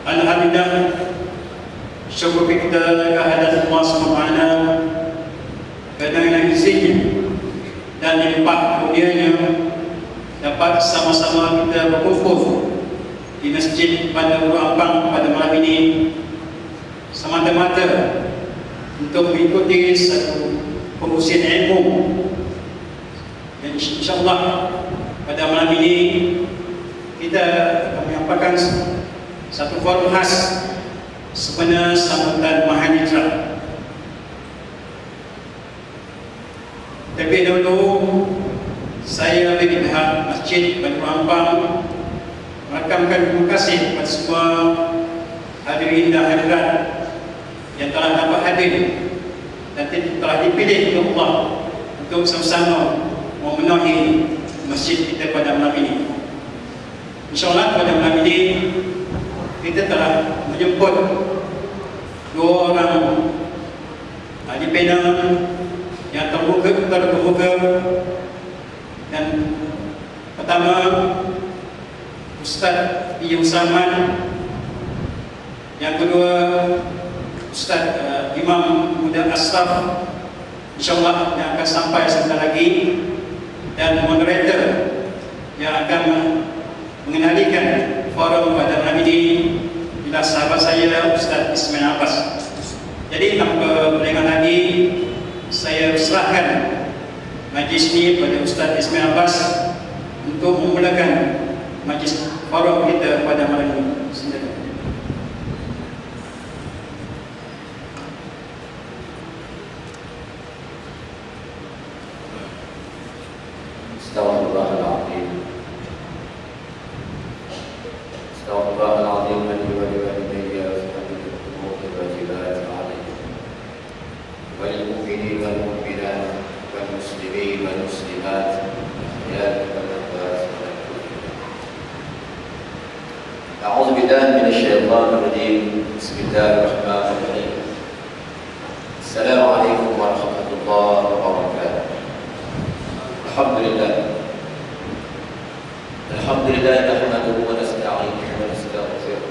Alhamdulillah, syukur kita kehadirat Allah SWT kerana izinnya dan limpah kurnianya dapat sama-sama kita berkumpul di Masjid Bandar Guru Ampang pada malam ini semata-mata untuk mengikuti satu pengurusan ilmu. Dan insyaAllah pada malam ini kita akan menyampaikan satu forum khas sempena sambutan Mahanitra. Terlebih dahulu saya bagi pihak Masjid Bandar Ampang merakamkan terima kasih kepada semua hadirin dan hadirat yang telah dapat hadir dan telah dipilih oleh Allah untuk sama-sama memenuhi masjid kita pada malam ini. InsyaAllah pada malam ini kita telah menjemput dua orang ahli panel yang terbuka dan pertama Ustaz Iyu Salman, yang kedua Ustaz Imam Muda Asraf, insyaAllah yang akan sampai sebentar lagi, dan moderator yang akan mengenalikan forum pada malam ini ialah sahabat saya Ustaz Ismail Abbas. Jadi tanpa berlengah lagi, saya serahkan majlis ini pada Ustaz Ismail Abbas untuk memulakan majlis forum kita pada malam ini. Astagfirullahaladzim. Astagfirullahaladzim. والمؤمنين والمؤمنات والمسلمين والمسلمات أعوذ بالله من الشيطان الرجيم. بسم الله الرحمن الرحيم. السلام عليكم ورحمة الله وبركاته. الحمد لله نحمده ونستعينه ونستغفره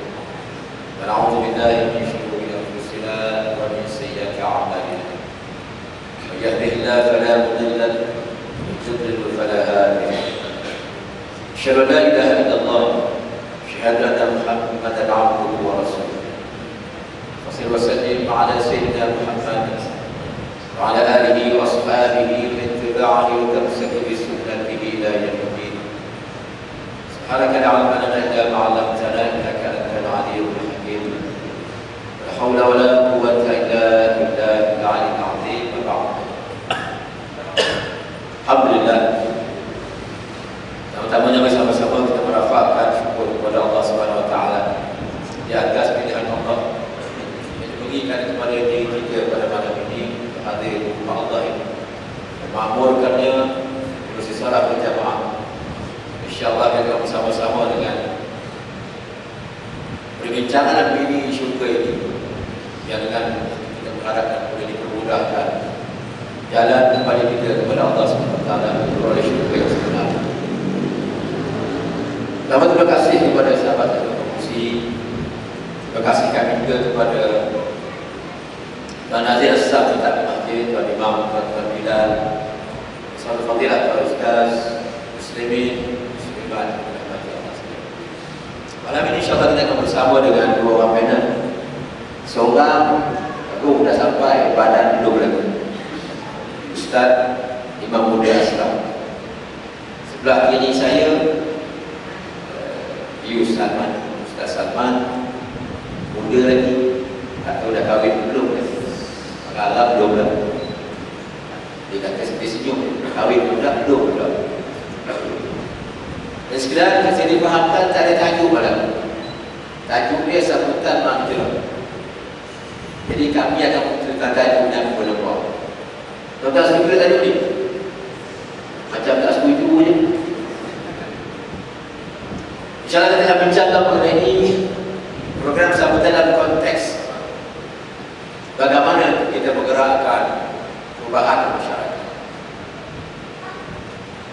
ونعوذ بالله من شرور أنفسنا ومن سيئات أعمالنا. من يهده الله فلا مضل له ومن يضلل فلا هادي له. أشهد أن لا إله إلا الله، أشهد أن محمدا عبده ورسوله. وصل وسلم على سيدنا محمد وعلى آله وأصحابه ومن تبعه وتمسك بسنته إلى يوم الدين. سبحانك لا علم لنا إلا ما علمتنا إنك أنت العليم الحكيم. لا حول ولا قوة إلا بالله العلي العظيم. وبعد. Alhamdulillah. Pertama-tamanya bersama-sama kita merafakkan syukur kepada Allah Subhanahu Wa Taala di atas pilihan Allah yang diberikan kepada diri kita pada malam ini hadir di rumah Allah ini, memakmurkannya bersama berjamaah. InsyaAllah kita bersama-sama dengan perbincangan ini syurga ini yang dengan kita mengharapkan boleh dipermudahkan jalan kembali kita kepada Allah SWT oleh syurga yang sebenarnya. Pertama, terima kasih kepada sahabat dan pengurusi. Terima kasih kami juga kepada Tuan Nazir Asab, Tuan Mahdi, Tuan Imam, Tuan Bilal, Tuan Fadilah, Tuan Ustaz, Muslimin, Muslimat. Malam ini insyaAllah kita akan bersama dengan dua orang panel. Seorang aku sudah sampai, badan belum lagi, Ustaz Imam Muda Asraf. Sebelah kiri saya Iyu Salman, Ustaz Salman, muda lagi atau dah kahwin belum kan? Mengalah belum lah. Dia kata senyum, kahwin belum belum. Dan sekedar saya difahamkan tak ada tajuk malam. Tajuk dia sambutan mantra. Jadi kami akan menceritakan tajuk yang berlebihan. Tuan-tuan setuju tajuk ni? Macam tak setuju je. InsyaAllah kita akan bincangkan mengenai program sambutan dalam konteks bagaimana kita menggerakkan perubahan masyarakat.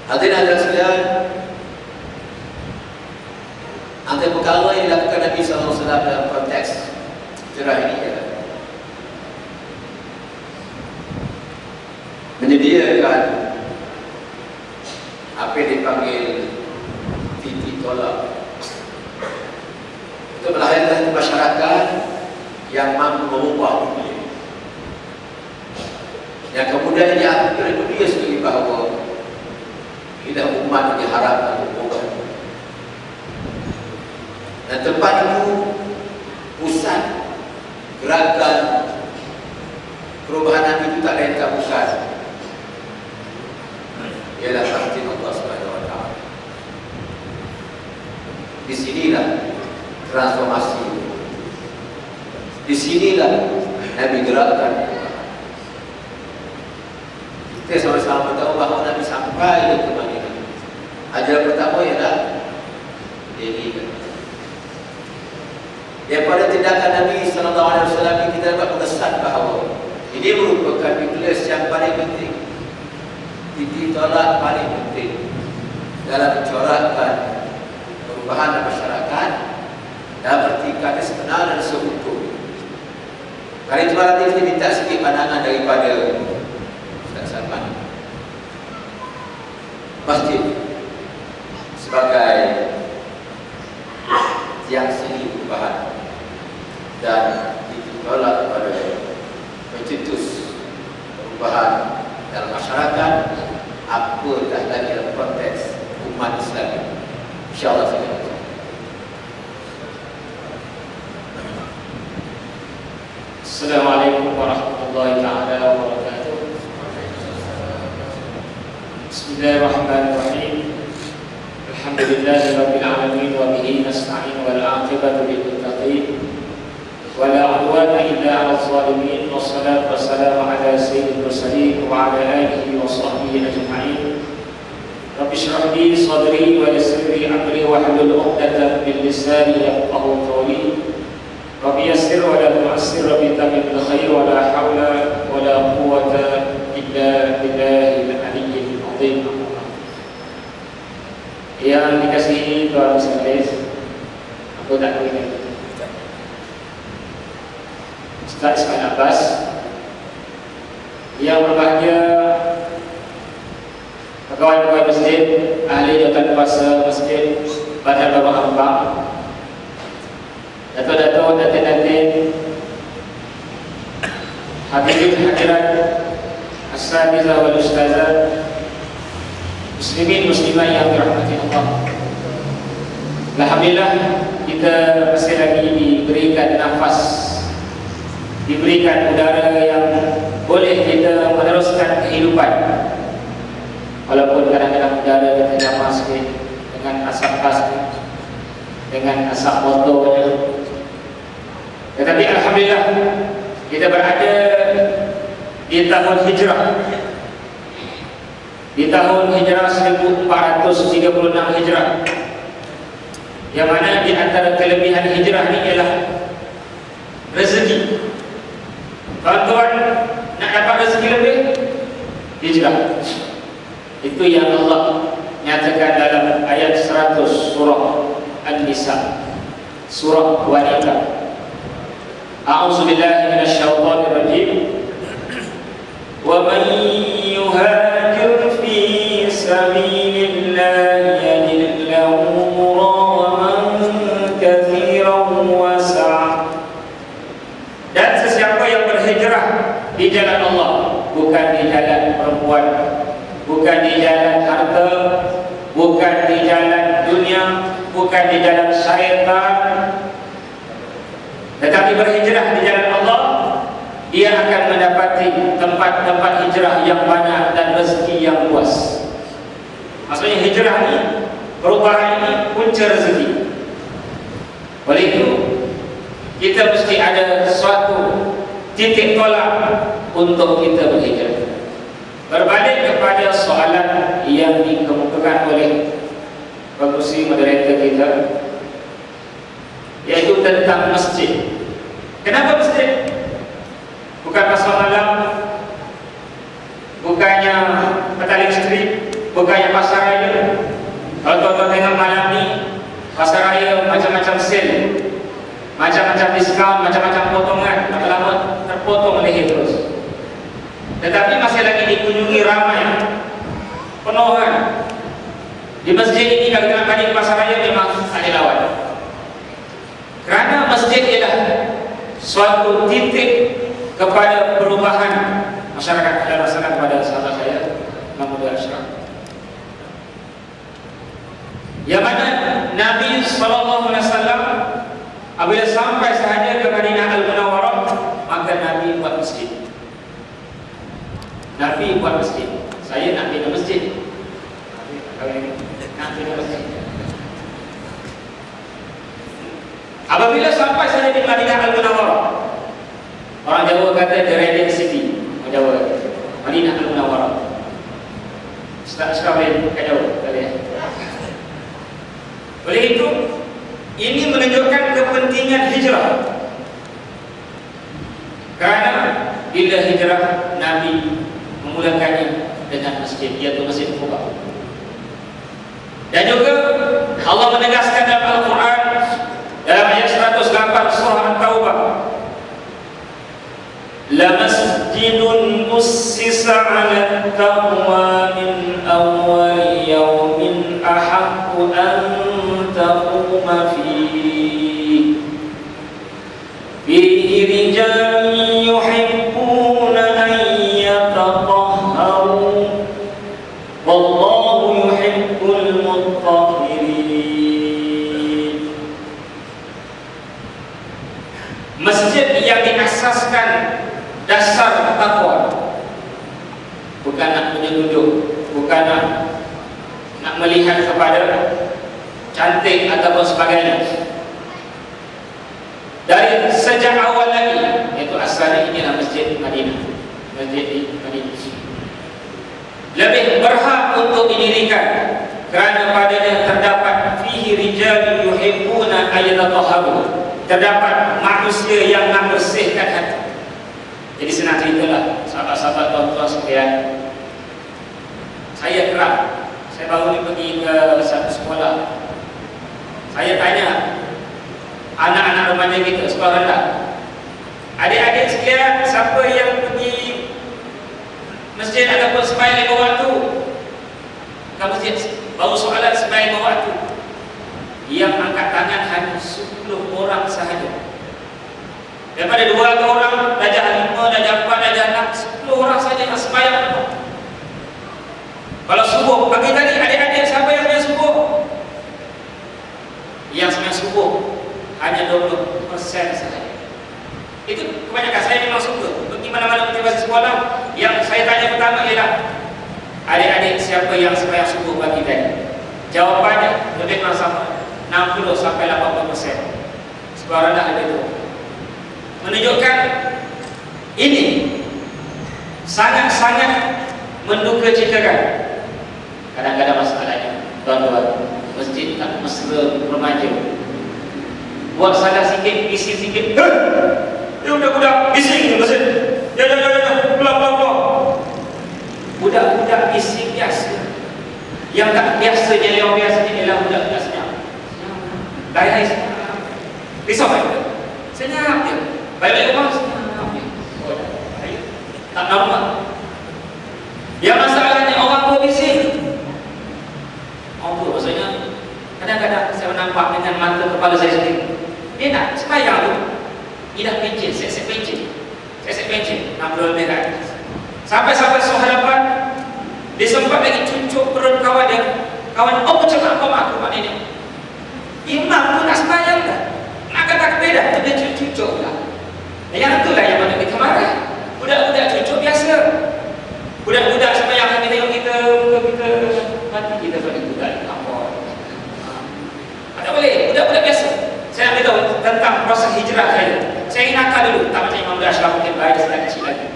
Hadirin sekalian, antara perkara yang dilakukan Nabi SAW dalam Hijrah ini adalah menyediakan apa yang dipanggil titik tolak untuk melahirkan masyarakat yang mampu mengubah dunia, yang kemudian diakui oleh dunia sendiri bahawa inilah umat yang diharapkan untuk mengubah dunia. Dan tempat itu pusat gerakan perubahan itu tak lain tak bukan ialah takdir Allah Subhanahu wa taala. Di sinilah transformasi. Di sinilah Nabi gerakkan. Kita sama-sama tahu bahawa Nabi sampai ke Madinah. Ajaran pertama ialah ini. Daripada tindakan Nabi sallallahu alaihi wasallam kita dapat mengesan bahawa ini merupakan nukleus yang paling penting, titik tolak paling penting dalam mencorakkan perubahan masyarakat dalam arti kata sebenar dan seutuh. Kali itu malam ini minta sedikit pandangan daripada Ustaz Salman. Masjid sebagai tiang seni perubahan dan ditolak kepada pencetus perubahan dalam masyarakat, apatah lagi dalam konteks umat Islam. InsyaAllah saya akan. Assalamualaikum warahmatullahi taala wabarakatuh. Bismillahirrahmanirrahim. Alhamdulillahirabbil alamin wa bihi nasta'in wal 'aqibatu lil muttaqin. Wala 'udwana illa 'alal zalimin. Wassalatu wassalamu ala sayyidil mursalin wa ala alihi wa sahbihi ajma'in. Rabbi shrah li sadri wa yassir li amri wa hlul 'uqdatam min lisani yafqahu qawli. Rabbi yassir wa la tu'assir, Rabbi tamim bil khair wa la hawla wa la quwwata illa billahil aliyyil azim. Yang dikasihi Tuhan sekalian, aku tak ingin Ustaz Ismail Abbas yang berbahagia, pegawai-pegawai masjid, ahli jawatan kuasa masjid Bandar Baru Ambang, dato-dato, datin-datin, hadirin hadirat, asatizah wal ustazah, muslimin muslimah yang dirahmati Allah. Alhamdulillah kita masih lagi diberikan nafas, diberikan udara yang boleh kita meneruskan kehidupan. Walaupun kadang-kadang udara kita jamah sikit dengan asap gas, dengan asap motornya. Tetapi alhamdulillah kita berada di tahun hijrah, di tahun hijrah 1436 hijrah, yang mana di antara kelebihan hijrah ini ialah rezeki. Tuan-tuan nak dapat rezeki lebih, hijrah. Itu yang Allah nyatakan dalam ayat 100 surah An-Nisa, surah wanita. A'udzu billahi minasyaitonir rajim. Wa man yuhajir fi sabilillahi yajid lahu muraman katsiran wa sa'a. Dan sesiapa yang berhijrah di jalan Allah, bukan di jalan perempuan, bukan di jalan harta, bukan di jalan dunia, bukan di jalan syaitan, tetapi berhijrah di jalan Allah, dia akan mendapati tempat-tempat hijrah yang banyak dan rezeki yang luas. Maksudnya hijrah ini, perubahan ini punca rezeki. Oleh itu, kita mesti ada suatu titik tolak untuk kita berhijrah. Berbalik kepada soalan yang dikemukakan oleh pengurusi moderator kita, yaitu tentang masjid. Kenapa masjid? Bukan pasar malam, bukannya Petaling Street, bukannya pasar raya. Kalau tuan-tuan tengok malam ni, pasar raya macam-macam sale, macam-macam diskaun, macam-macam foto pergi ramai, penuhan. Di masjid ini kalau kita tadi pasar raya memang ada lawan. Kerana masjid ialah suatu titik kepada perubahan masyarakat. Ada rasakan kepada sahabat saya Mahmud Ashraf, yang mana Nabi SAW apabila sampai sahaja ke Madinah Al-Munawwarah, maka Nabi buat masjid. Nabi buat masjid. Saya nak bina masjid. Nak bina masjid. Apabila sampai saja di Madinah Al-Munawwarah, orang Jawa kata the Radiant City. Orang Jawa Madinah Al-Munawwarah. Ustaz Syarif kat Jawa kalian. Oleh itu, ini menunjukkan kepentingan hijrah. Kerana bila hijrah, Nabi memulakannya dengan masjid, iaitu Masjid Quba. Dan juga Allah menegaskan dalam Al-Quran dalam ayat 108 surah At-Taubah, la masjidun ussisa 'ala taqwa min awwal yawmin ahaqqu an taquma fihi rijalun yuhibbuna an yatatahharu wallahu yuhibbul mutahhirin. Masjid yang diasaskan dasar takwa, bukan nak menyelundup, bukan nak melihat kepada cantik ataupun sebagainya. Dari sejak awal lagi, iaitu asalnya inilah Masjid Madinah, Masjid di Madinah lebih berhak untuk didirikan kerana padanya terdapat fihi rijal yuhibbuna ayyatatahharu, terdapat manusia yang nak bersihkan hati. Jadi senang ceritalah sahabat-sahabat, tuan-tuan sekalian, saya kerap, saya baru ni pergi ke satu sekolah, saya tanya anak-anak remaja kita, sekolah rendah, adik-adik sekalian, siapa yang pergi masjid ataupun sembahyang 5 waktu ke masjid, baru soalan sembahyang 5 waktu, yang angkat tangan hanya 10 orang sahaja. Daripada 200 orang, darjah 5, darjah 4, darjah 6, 10 orang saja yang sembahyang penuh. Kalau subuh, pagi tadi adik-adik siapa yang sembahyang subuh? Yang sembahyang subuh hanya 20% sahaja. Itu kebanyakan. Saya memang suka pergi mana-mana motivasi sekolah. Yang saya tanya pertama ialah, adik-adik siapa yang sembahyang subuh pagi tadi? Jawapannya lebih kurang sama, 60 sampai 80%. Sekolah rendah ada itu. Menunjukkan ini sangat-sangat menduka citakan. Kadang-kadang masalahnya, tuan-tuan, masjid tak mesra remaja. Buat salah sikit, bising sikit, budak-budak bising masjid. Ya, pulang. Budak-budak bising biasa. Yang tak biasanya, yang biasanya ialah budak biasanya. Lain-lain senyap. Risau kan? Senyap dia. Baik-baik rumah, senyap dia. Tak normal. Yang masalahnya orang tua bising. Orang tua maksudnya, kadang-kadang saya nampak dengan mata kepala saya sendiri. Dia nak sembahyang tu, dia dah pencet, set pencet, 60 lebih kan. Sampai-sampai hadapan, dia sempat lagi cucuk perut kawan dia. Kawan, oh macam kau mak aku mak nenek. Imam tu nak sembahyang dah, nak kata beda, dia cucuk lah. Yang itulah yang mana kita marah. Budak-budak cucuk biasa. Budak-budak sembahyang kami tengok kita mati kita bagi budak lapor. Tak boleh, budak-budak biasa. Saya nak beritahu tentang proses hijrah saya. Saya nakal dulu, tak macam Imam Ashraf mungkin baik sedang kecil lagi.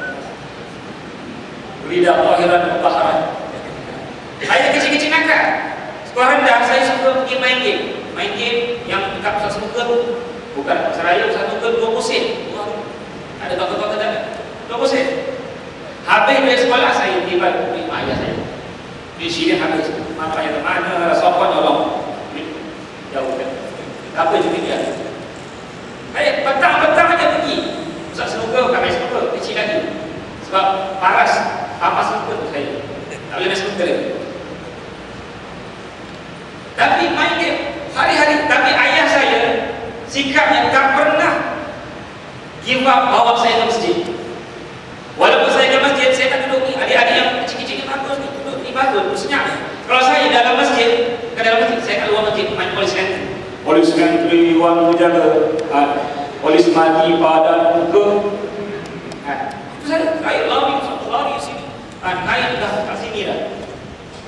Lidah tahiran mutahharan. Saya kecil-kecil nakal. Sekolah rendah saya suka pergi main game. Main game yang dekat pusat snooker tu. Bukan pasar raya, pusat snooker 20 sen. Ada tokoh-tokoh tak? 20 sen. Habis dari sekolah saya tiba di rumah ayah saya. Di sini habis. Mak ayah mana? Sopan tolong. Jauh kan. Apa juga dia? Petang-petang aja pergi. Pusat snooker, kami snooker kecil lagi. Sebab paras. apa skuter saya? Tak boleh main skuter. Tapi main game hari-hari. Tapi ayah saya sikapnya tak pernah give up bawa saya ke masjid. Walaupun saya ke masjid, saya tak duduk ni. Adik-adik yang kecil-kecil ni bagus ni, duduk ni bagus, senyap. Kalau saya dalam masjid, ke dalam masjid, saya kat luar masjid main polis country. Polis country, orang menjaga. Polis mati pada muka. Itu saya lari sini. Naik dah kat sini dah.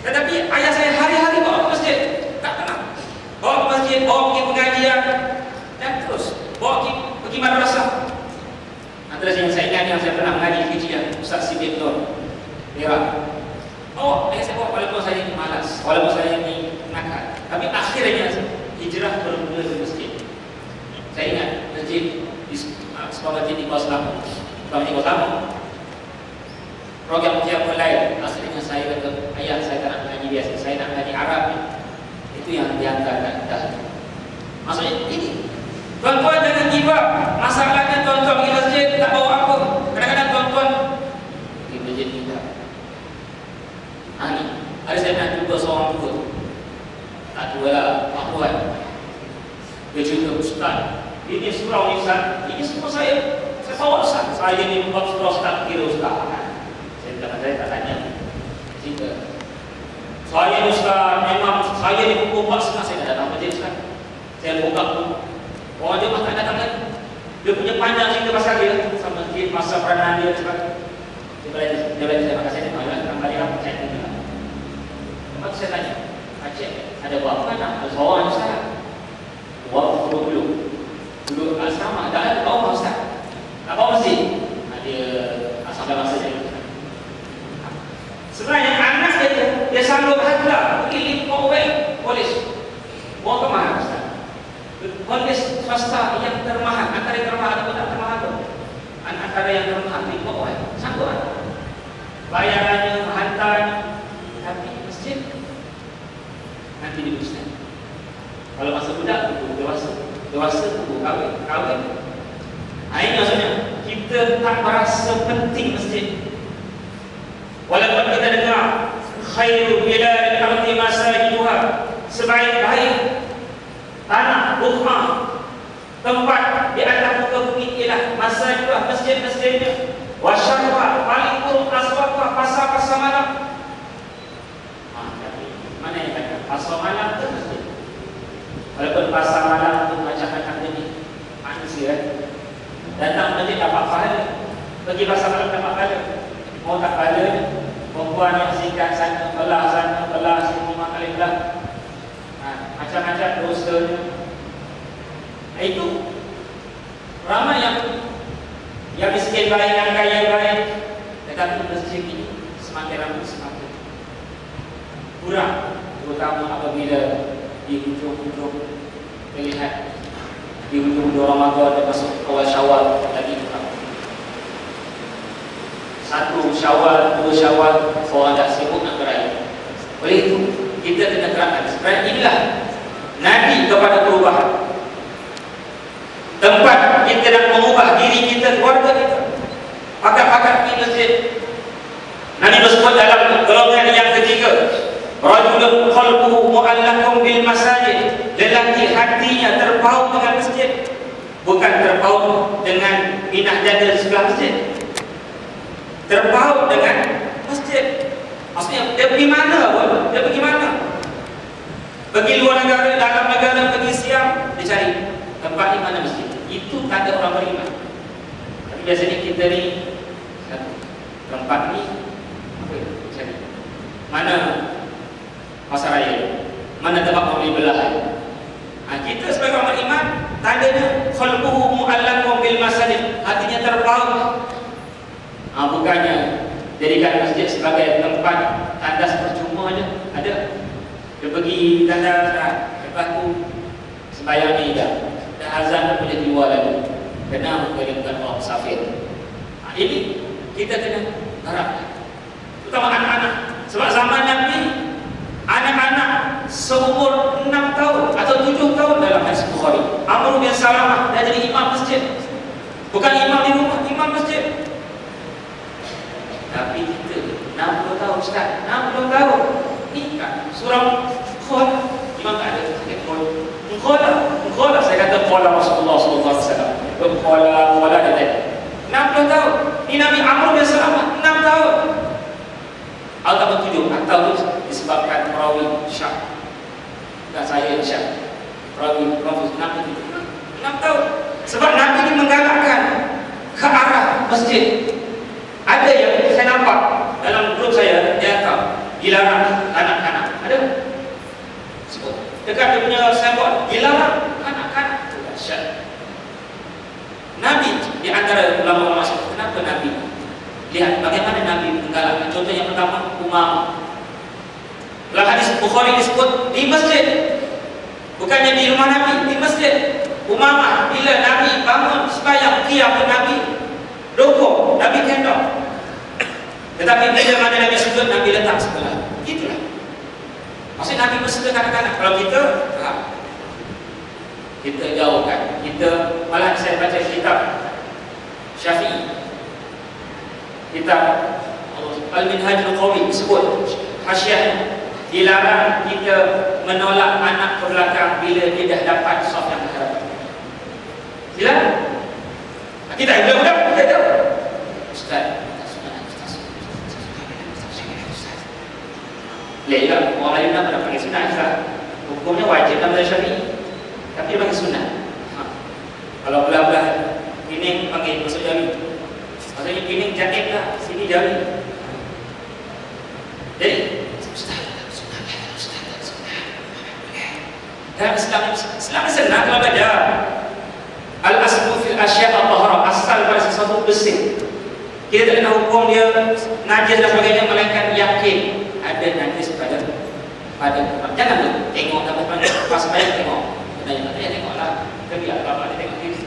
Tetapi ayah saya hari-hari bawa ke masjid. Tak pernah. Bawa ke masjid, bawa pergi pengajian. Dan terus bawa pergi madrasah. Antara yang saya ingat yang saya pernah mengaji kecil Ustaz Siddiq Nur Merah. Ayah saya bawa walaupun saya ni malas, walaupun saya ni nakal. Tapi akhirnya hijrah bermula di masjid. Saya ingat masjid di sebuah masjid di Kuala Selangor. Program ujian mulai. Akhirnya saya kata, ayah saya tak nak mengaji biasa, saya nak mengaji Arab ni. Itu yang diantarkan dah. Maksudnya ini. Tuan-tuan jangan give up. Masalahnya tuan-tuan pergi masjid tak bawa apa. Kadang-kadang tuan-tuan pergi masjid tidak. Ni, ada saya nak jumpa seorang tua. Tak tua lah, Pak Puan. Dia cerita, Ustaz, ini surau ni Ustaz, ini semua saya bawa Ustaz. Saya ni membuat surau Ustaz, kira Ustaz. Saya tak tanya. Cerita. Saya ni Ustaz, memang saya ni pukul 4 setengah saya dah datang masjid Ustaz. Saya buka pun. Orang jemaah tak datang lagi. Dia punya panjang cerita pasal dia sama masjid, masa peranan dia sebagainya. Dia belajar saya maka saya tengok lah, orang balik apa saya tengok. Lepas saya tanya, Aceh, ada buat apa nak? Ada seorang Ustaz. Buat dulu asrama, tak ada bawa Ustaz. Tak bawa masjid. Dia asal masa dia. Sebenarnya anak dia sanggup hadlah pergi limpah polis. Buang kemana Ustaz? Polis swasta yang termahal, antara yang termahal atau tak termahal tu? Antara yang termahal limpah awal. Sanggup tak? Bayarannya, hantarnya. Tapi masjid nanti di Ustaz. Kalau masa budak tunggu dewasa tunggu kahwin. Ini maksudnya kita tak merasa penting masjid. Walaupun kita dengar khairu biladil ardi masajiduha, sebaik-baik tanah, rumah, tempat di atas muka bumi ialah masajiduha, masjid-masjidnya. Wa syarwa paling buruk aswaqah, pasar-pasar malam. Tapi mana yang kata pasar malam itu masjid? Walaupun pasar malam itu macam-macam jenis manusia, datang masjid dapat pahala, pergi pasar malam dapat pahala. Mau tak pahala, perempuan yang sikat sana, belah sini, 5 kali belah. Macam-macam dosanya. Itu ramai yang miskin baik, yang kaya baik. Tetapi masjid ini semakin ramai semakin kurang, terutama apabila di hujung-hujung terlihat di hujung-hujung Ramadan dan masuk awal Syawal lagi kurang. 1 Syawal, 2 Syawal, orang dah sibuk nak beraya. Oleh itu kita kena terangkan sebenarnya inilah nadi kepada perubahan. Tempat kita nak mengubah diri kita, keluarga kita. Pakat-pakat pergi masjid. Nabi bersebut dalam golongan yang ketiga, rajulun qalbuhu mu'allaqun bil masajid, lelaki hatinya terpaut dengan masjid, bukan terpaut dengan minah dada sebelah masjid, terpaut dengan masjid. Maksudnya dia pergi mana pun, dia pergi mana, pergi luar negara, dalam negara, pergi Siam, dia cari tempat di mana masjid. Itu tanda orang beriman. Tapi biasanya kita ni tempat ni apa itu? Cari mana pasar raya, mana tempat mau beli belah. Kita sebagai orang beriman, tandanya qalbuhu mu'allaqun bil masajid, hatinya terpaut. Bukannya jadikan masjid sebagai tempat tandas percuma aja. Ada dia pergi tandas, lepas tu sembahyang ni dah azan dah boleh keluar lagi, kena mengirimkan orang musafir. Ini kita kena harap, terutama anak-anak. Sebab zaman Nabi, anak-anak seumur 6 tahun atau 7 tahun dalam hadis Bukhari, Amr bin Salamah dah jadi imam masjid. Bukan imam di rumah, imam masjid. Tapi kita Ustaz, 60 tahun. Ni kan surah Qul. Imam tak ada Qul. Qul. Saya kata Qul Rasulullah sallallahu alaihi wasallam. Qul dia tadi. 60 tahun. Ni Nabi Amr bin Salamah 6 tahun. Allah bertujuh atau disebabkan perawi syak. Dan saya syak. Perawi Profes Nabi 6 tahun. Sebab Nabi ini menggalakkan ke arah masjid. Ada yang saya nampak dalam grup saya, dia tahu dilarang anak-anak. Ada? Sebut. Dekat dia punya signboard, dilarang anak-anak. Dahsyat. Nabi di antara ulama-ulama Islam, kenapa Nabi? Lihat bagaimana Nabi menggalakkan. Contoh yang pertama, Umar. Dalam hadis Bukhari disebut di masjid. Bukannya di rumah Nabi, di masjid. Umamah, bila Nabi bangun sembahyang qiyam Nabi rukuk, Nabi kendor. Tetapi bila mana Nabi sujud, Nabi letak sebelah. Itulah. Maksudnya Nabi bersedia kanak-kanak. Kalau kita jauhkan. Kita malah saya baca kitab Syafi'i, kitab Al-Minhajul Qawi disebut hasyiahnya, dilarang kita menolak anak ke belakang bila dia dah dapat saf yang terhadap. Dilarang. Kita budak-budak kita tahu. Ustaz, Leila, orang lain nak pakai sunnah Ustaz. Hukumnya wajib dalam mazhab Syafi'i. Tapi dia pakai sunnah. Kalau belah-belah pining panggil masuk jari. Maksudnya pining jahit lah, sini jari. Jadi sunnah. Dan Islam senang kalau belajar. Al-aslu fil asya' al-tahara, asal pada sesuatu bersih. Kita tak kena hukum dia najis dan sebagainya, melainkan yakin ada najis pada jangan tengok pas bayar tengok. Kena tengoklah. Biar bapak dia tengok ini.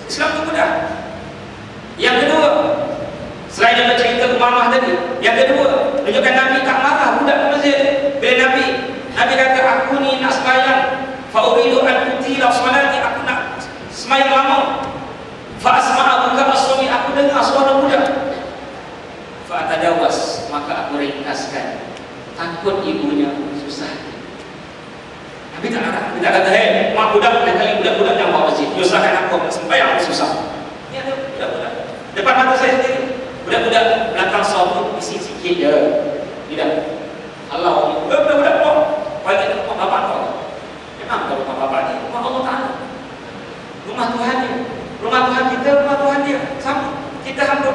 Islam tu mudah. Yang kedua, selain dia cerita Umamah tadi, yang kedua, tunjukkan Nabi tak marah budak di masjid. Bila Nabi kata, aku ni nak sembahyang, fa uridu an utila salati, aku nak sembahyang lama. Fa asma'a buka as-sami, aku dengar suara budak. Fa atadawas, maka aku ringkaskan. Takut ibunya susah. Nabi tak marah. Nabi tak kata, hei, mak budak, budak-budak yang bawa masjid, nyusahkan aku, nak sembahyang susah. Ini ada budak-budak depan mata saya sendiri. Budak-budak belakang sawah isi sikit je. Tidak. Allah, budak-budak kau. Bagi rumah bapak kau. Memang kalau rumah bapak ni, rumah Allah Ta'ala. Rumah Tuhan dia. Rumah Tuhan kita, rumah Tuhan dia. Sama. Kita hamba.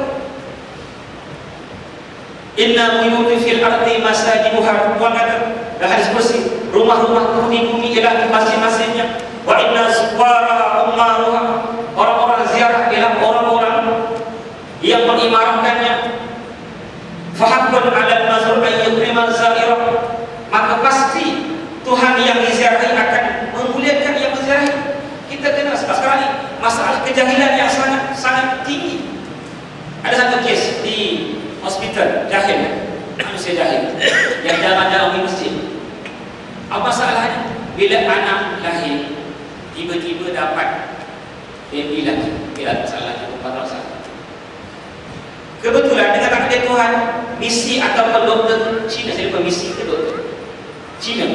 Inna buyuti fil ardi masajiduha. Tuhan kata dalam hadis kursi, rumah-rumah bumi ialah masjid-masjidnya. Wa inna zuwara ummaruha, orang-orang ziarah ialah orang-orang yang mengimarahkannya. Fahaqqun 'alal mazur an yukrima zairah, maka pasti Tuhan yang diziarahi akan memuliakan yang menziarahi. Kita kena sekarang ni masalah kejahilan yang sangat tinggi. Ada satu kes di hospital, jahil, manusia jahil yang jarang-jarang di masjid. Apa masalahnya? Bila anak lahir, tiba-tiba dapat baby lagi. Bila masalahnya masalah. Kebetulan dengan takdir Tuhan, misi ataupun doktor Cina, saya lupa misi ke doktor Cina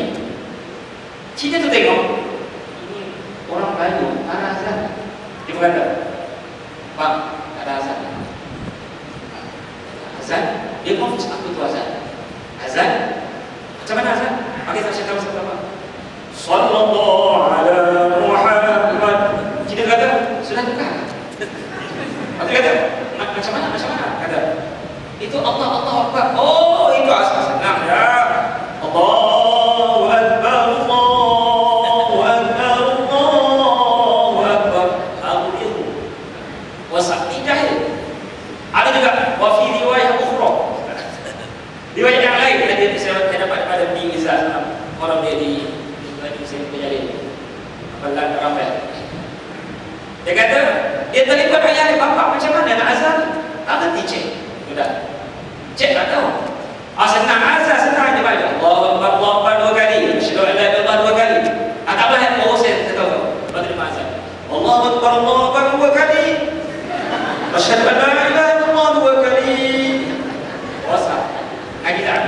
tu tengok ini orang Melayu tak ada azan. Dia berkata, Pak, tak ada azan. Azan? Dia confuse apa tu azan? Azan? Macam mana azan? Pakai tak syaitan sebab apa? Sallallahu ala Muhammad. Cina kata, sudah tukar. Apa kata? Macam mana? Kata, itu Allah Akbar. Oh, itu asal senang ya. Allahu Akbar, Allahu Akbar, Allahu Akbar. Allahu wasati jahil. Ada juga wa fi riwayah ukhra. Riwayat yang lain tadi saya dapat pada di Izal, orang dia di saya berjalin. Apabila ramai. Dia kata, dia telefon ayah dia, bapak macam mana nak azan? Tak ngerti cek. Sudah. Cek tak tahu. Senang azan, senang je baca. Allahu Akbar 2 kali. Asyhadu an la ilaha illallah 2 kali. Tak boleh oh saya tahu. Baca terima azan. Allahu Akbar 2 kali. Asyhadu an la ilaha illallah 2 kali. Puasa. Ngaji tak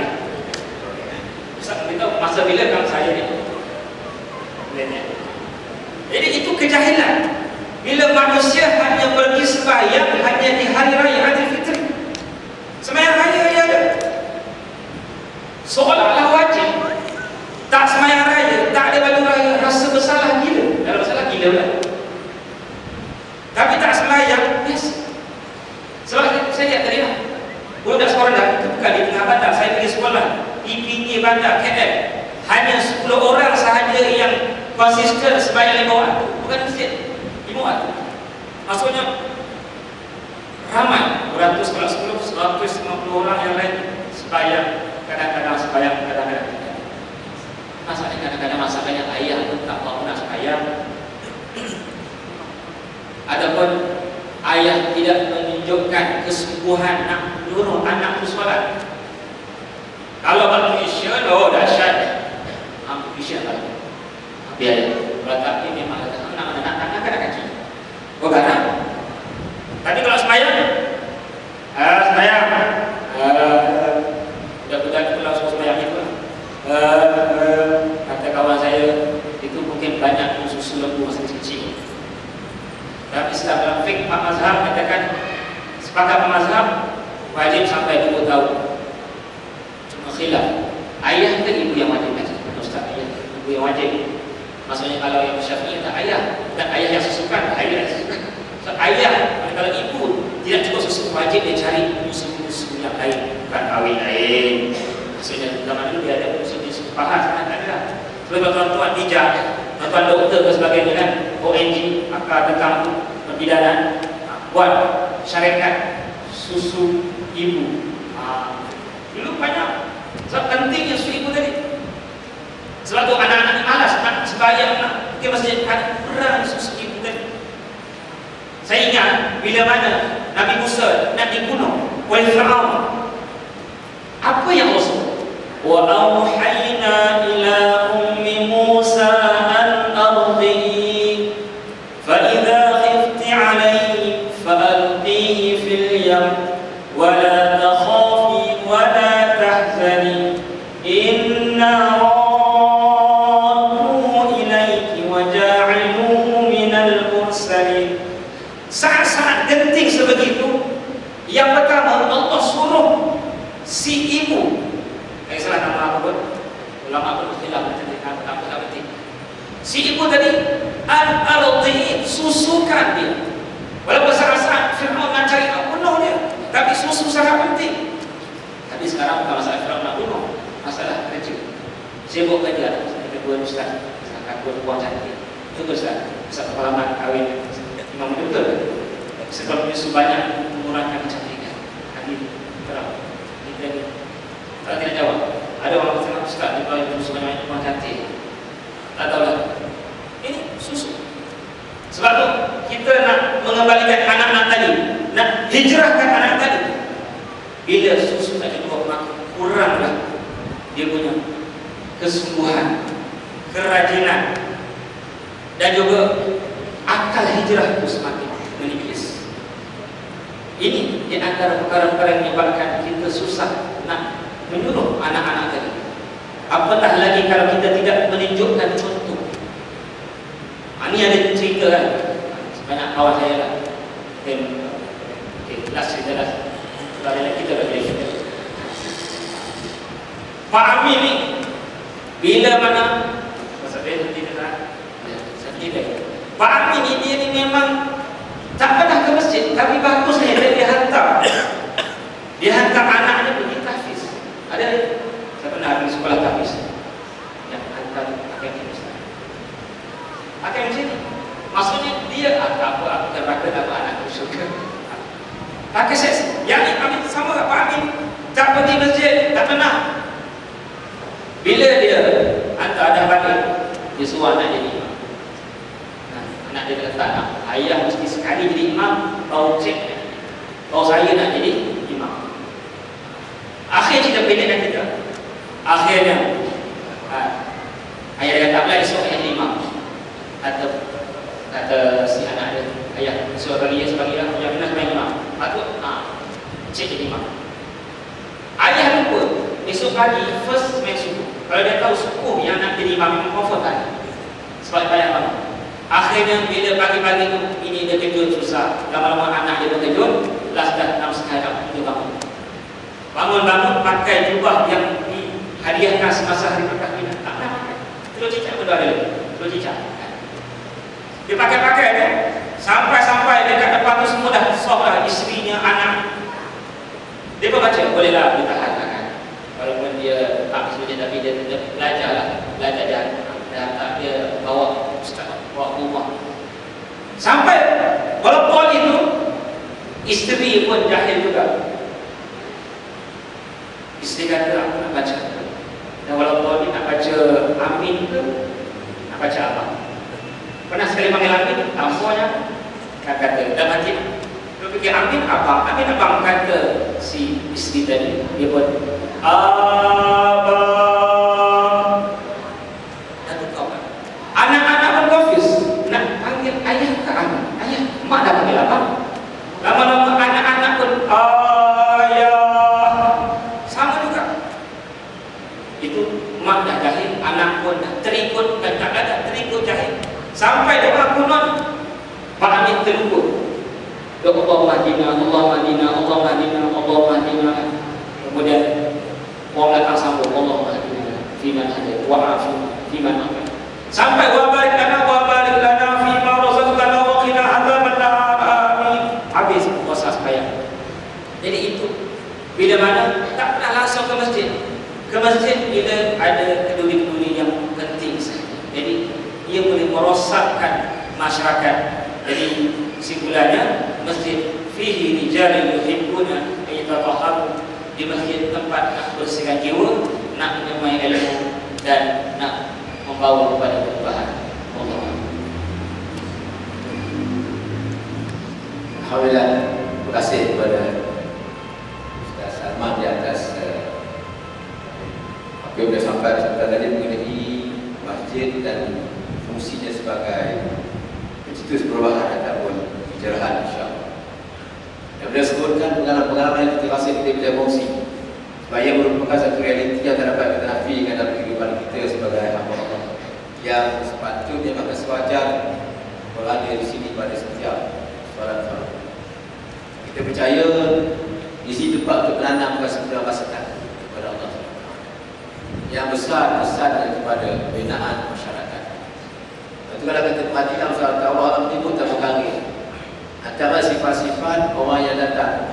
Masa bila kamu saya ni? Jadi itu kejahilan. Bila manusia hanya pergi sembahyang hanya di hari raya Aidilfitri. Sembahyang raya dia ada. Seolah-olah wajib. Tak sembahyang raya, tak ada baju raya, rasa bersalah gila. Dalam bersalah gila lah. Tapi tak sembahyang, biasa. Sebab saya lihat tadi lah. Budak sekolah dah, itu bukan di tengah bandar. Saya pergi sekolah di pinggir bandar KL. Hanya 10 orang sahaja yang konsisten sembahyang 5 waktu. Bukan masjid, 5 waktu. Maksudnya ramai, beratus, kalau 10, 150 orang yang lain sembahyang. Kadang-kadang sembahyang, kadang-kadang tidak. Masalahnya kadang-kadang masalahnya ayah pun tak mau nak sembahyang. Adapun ayah tidak menunjukkan kesungguhan nak menyuruh anak itu solat. Kalau bang Malaysia, oh dahsyat. Malaysia tak. Biar kalau tak ini memang nak kaki. Oh garang. Tapi kalau sembahyang, sembahyang. Budak-budak pulang sembahyang itu. Kata kawan saya itu mungkin banyak susu lembu masih kecil. Dalam Islam, dalam fiqh Pak Mazhab katakan sepakat Pak Mazhab wajib sampai 2 tahun. Cuma khilaf ayah ke ibu yang wajib haji? Ustaz, ayah, ibu yang wajib. Maksudnya kalau yang Syafi'i tak ayah, dan ayah yang susukan, ayah yang susukan. So, ayah, kalau ibu tidak cukup susu, wajib dia cari susu yang lain, bukan kahwin lain. Maksudnya zaman dulu dia ada susu pahat, tak ada. Sebab tuan-tuan bijak, tuan-tuan doktor ke sebagainya kan, ONG, akar tentang perbidanan, buat syarikat susu ibu. Dulu banyak. Sebab pentingnya susu ibu tadi. Sebab tu anak-anak ni malas nak sembahyang, nak pergi masjid, kan kurang susu ibu tadi. Saya ingat bila mana Nabi Musa nak dibunuh oleh Fir'aun. Apa yang Allah sebut? Wa auhayna ila ummi Musa an ardihi fa idza khifti alayhi fa alqihi fil yam wa la takhafi wa la tahzani inna radduhu ilayki wa ja'iluhu minal mursalin. Saat-saat genting sebegitu, yang pertama Allah suruh si ibu, salah nama apa pun, ulama pun istilah macam ni, tak penting. Si ibu tadi al-ardi, susukan dia. Walaupun saat-saat Fir'aun nak cari nak bunuh dia, tapi susu sangat penting. Tapi sekarang bukan masalah Fir'aun nak bunuh, masalah kerja. Sibuk kerja, kedua ustaz, sangat buang cantik. Itu ustaz, ustaz pengalaman kahwin imam betul. Sebab menyusu banyak mengurangkan kecantikan. Hadir terang. Kita ni tak tidak jawab. Ada orang bertanya ustaz dia kalau menyusu banyak orang cantik. Tak tahulah. Ini susu. Sebab tu kita nak mengembalikan anak-anak tadi, nak hijrahkan anak tadi. Bila susu tak cukup, maka kuranglah dia punya kesungguhan, kerajinan, dan juga akal hijrah itu semakin menipis. Ini di antara perkara-perkara yang menyebabkan kita susah nak menyuruh anak-anak tadi. Apatah lagi kalau kita tidak menunjukkan contoh. Ini ada cerita kan, banyak kawan saya lah. Last cerita lah. Kalau kita berbeza. Pak Amin ni bila mana pasal dia nanti dah sedih. Pak Amin ni dia ni memang tak pernah ke masjid, tapi bagusnya dia hantar anaknya pergi tahfiz. Ada saya pernah pergi sekolah tahfiz yang hantar pakai Ustaz. Pakai macam ni. Maksudnya dia apa terbaca apa anak suka. Pakai ses. Yang ni kami sama Pak Amin tak pergi masjid, tak pernah. Bila dia hantar dah balik, dia suruh anak jadi imam. Anak dia kata nak, ayah mesti sekali jadi imam, baru cek. Baru saya nak jadi imam. Akhir cerita pendek dan kita. Akhirnya, ayah dia kata, tak boleh esok ayah jadi imam. Kata si anak dia, ayah, esok kali dia sebagai imam, yang benar sebagai imam. Patut, cek jadi imam. Ayah lupa, esok pagi, first main subuh. Kalau dia tahu sepuh yang nak jadi imam, memang confirm kan. Sebab banyak banget. Akhirnya bila pagi-pagi tu ini dia kejut susah, lama-lama anak dia berkejut, last dah 6.30 dia bangun. Bangun-bangun pakai jubah yang dihadiahkan semasa hari perkahwinan. Tak pernah pakai. Telur cicak benda dia. Telur cicak. Dia pakai-pakai dia. Sampai-sampai dekat depan tu semua dah soft dah, isterinya, anak. Dia pun baca, bolehlah dia tahan kan. Walaupun dia tak setuju tapi dia belajar lah. Belajar dan tak dia bawa ustaz, bawa rumah. Sampai walaupun itu isteri pun jahil juga. Isteri kata aku nak baca. Dan walaupun dia nak baca amin ke, nak baca apa? Pernah sekali panggil amin, tampaknya kata dalam hati. Dia fikir amin apa? Amin abang kata si isteri tadi. Dia pun abang. Dan tukar. Anak-anak pun confuse. Nak panggil ayah ke amin? Ayah, mak dah panggil abang. Lama-lama anak-anak pun ayah. Sama juga. Itu mak dah jahil, anak pun dah terikut dan tak ada terikut jahil. Sampai doa kunut Pak Amin terlupa. Doa Allah Madinah, Allah Madinah, Allah Madinah, Allah Madinah. Kemudian orang datang sambung Allah Madinah, fiman hadid, wa'afina, fiman afid. Sampai wa barik lana fima razaqtana wa qina adzaban nar. Amin. Habis puasa sembahyang. Jadi itu bila mana tak pernah langsung ke masjid. Ke masjid bila ada keduri-keduri yang penting saja. Jadi ia boleh merosakkan masyarakat. Jadi kesimpulannya, masjid fihi rijalun yuhibbuna ayatahharu, di masjid tempat nak bersihkan jiwa, nak menyemai ilmu dan nak membawa kepada perubahan. Allah. Alhamdulillah, terima kasih kepada Ustaz Salman di atas apa yang sudah sampai sebentar tadi mengenai masjid dan fungsinya sebagai pencetus perubahan ataupun pencerahan, insyaAllah. Dan beliau sebutkan pengalaman-pengalaman yang kita rasa kita boleh kongsi supaya merupakan satu realiti yang tak dapat kita nafikan dalam kehidupan kita sebagai hamba Allah yang sepatutnya maka sewajar berada di sini pada setiap solat-solat. Kita percaya di sini tempat untuk menanamkan sebuah pasukan kepada Allah yang besar-besar kepada pembinaan masyarakat. Itu kalau kita perhatikan soal Allah alam timur tak berkali antara sifat-sifat orang yang datang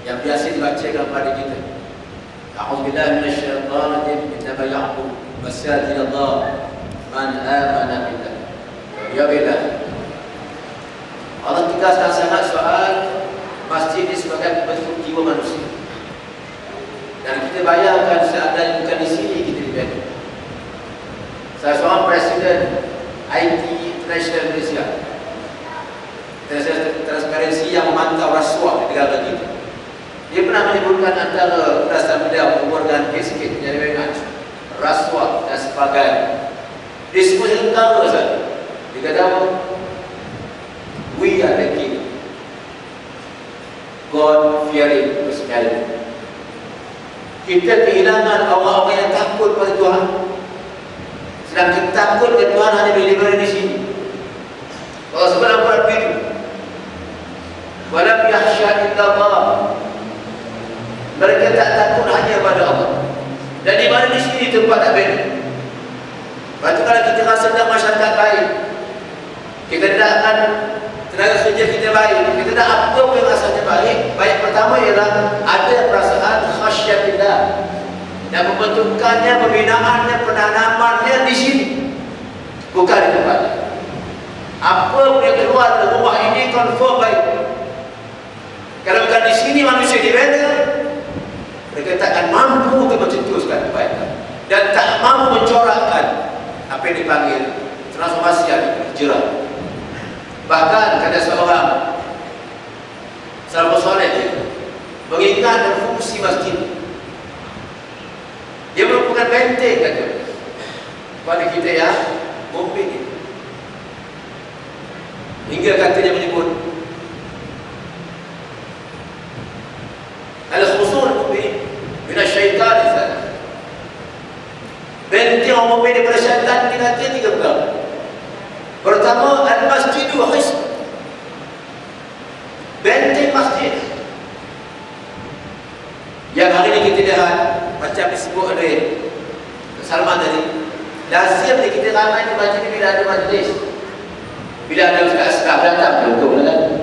yang biasa dibacakan kepada kita. A'udzubillahi minasyaitonir rajim. Innama ya'budu masajid Allah man amana billah. Ya billah. Allah tegaskan sangat soal masjid ini sebagai bentuk jiwa manusia. Dan kita bayangkan seandainya bukan di sini kita dibina. Saya seorang presiden IT International Malaysia, transparansi yang memantau rasuah di negara kita. Dia pernah menyebutkan antara berdasar beliau mengeluarkan sikit yang memang rasuah dan sebagainya. Di semua negara saja. Dia kata we are the king, God fearing personality. Kita kehilangan orang-orang yang takut pada Tuhan. Sedang kita takut ke Tuhan hanya boleh di sini. Allah Subhanahu wa taala itu. Walam yakhsha illallah. Mereka tak takut hanya pada Allah. Dan di mana di sini tempat tak beda. Lepas tu kalau kita rasa dalam masyarakat baik, kita tidak akan tenaga kerja kita baik, kita tak apa pun yang rasanya baik. Baik pertama ialah ada perasaan khasyatillah dan pembentukannya, pembinaannya, penanamannya di sini, bukan di tempat. Apa pun yang keluar dari rumah ini confirm baik. Kalau bukan di sini manusia dibina, mereka tak akan mampu untuk mencetuskan kebaikan dan tak mampu mencorakkan apa yang dipanggil transformasi yang hijrah. Bahkan ada seorang salafus saleh mengingatkan fungsi masjid. Dia merupakan benteng kata kepada kita yang mukmin ini. Hingga katanya menyebut al-khusul mukmin min asy-syaitan. daripada syaitan binatang 3 perkara. Pertama, al-masjidu hisn. Benteng masjid. Yang hari ini kita lihat macam disebut oleh Salman tadi, lazim kita ramai di masjid bila ada majlis, bila ada ustaz-ustaz datang contoh kan,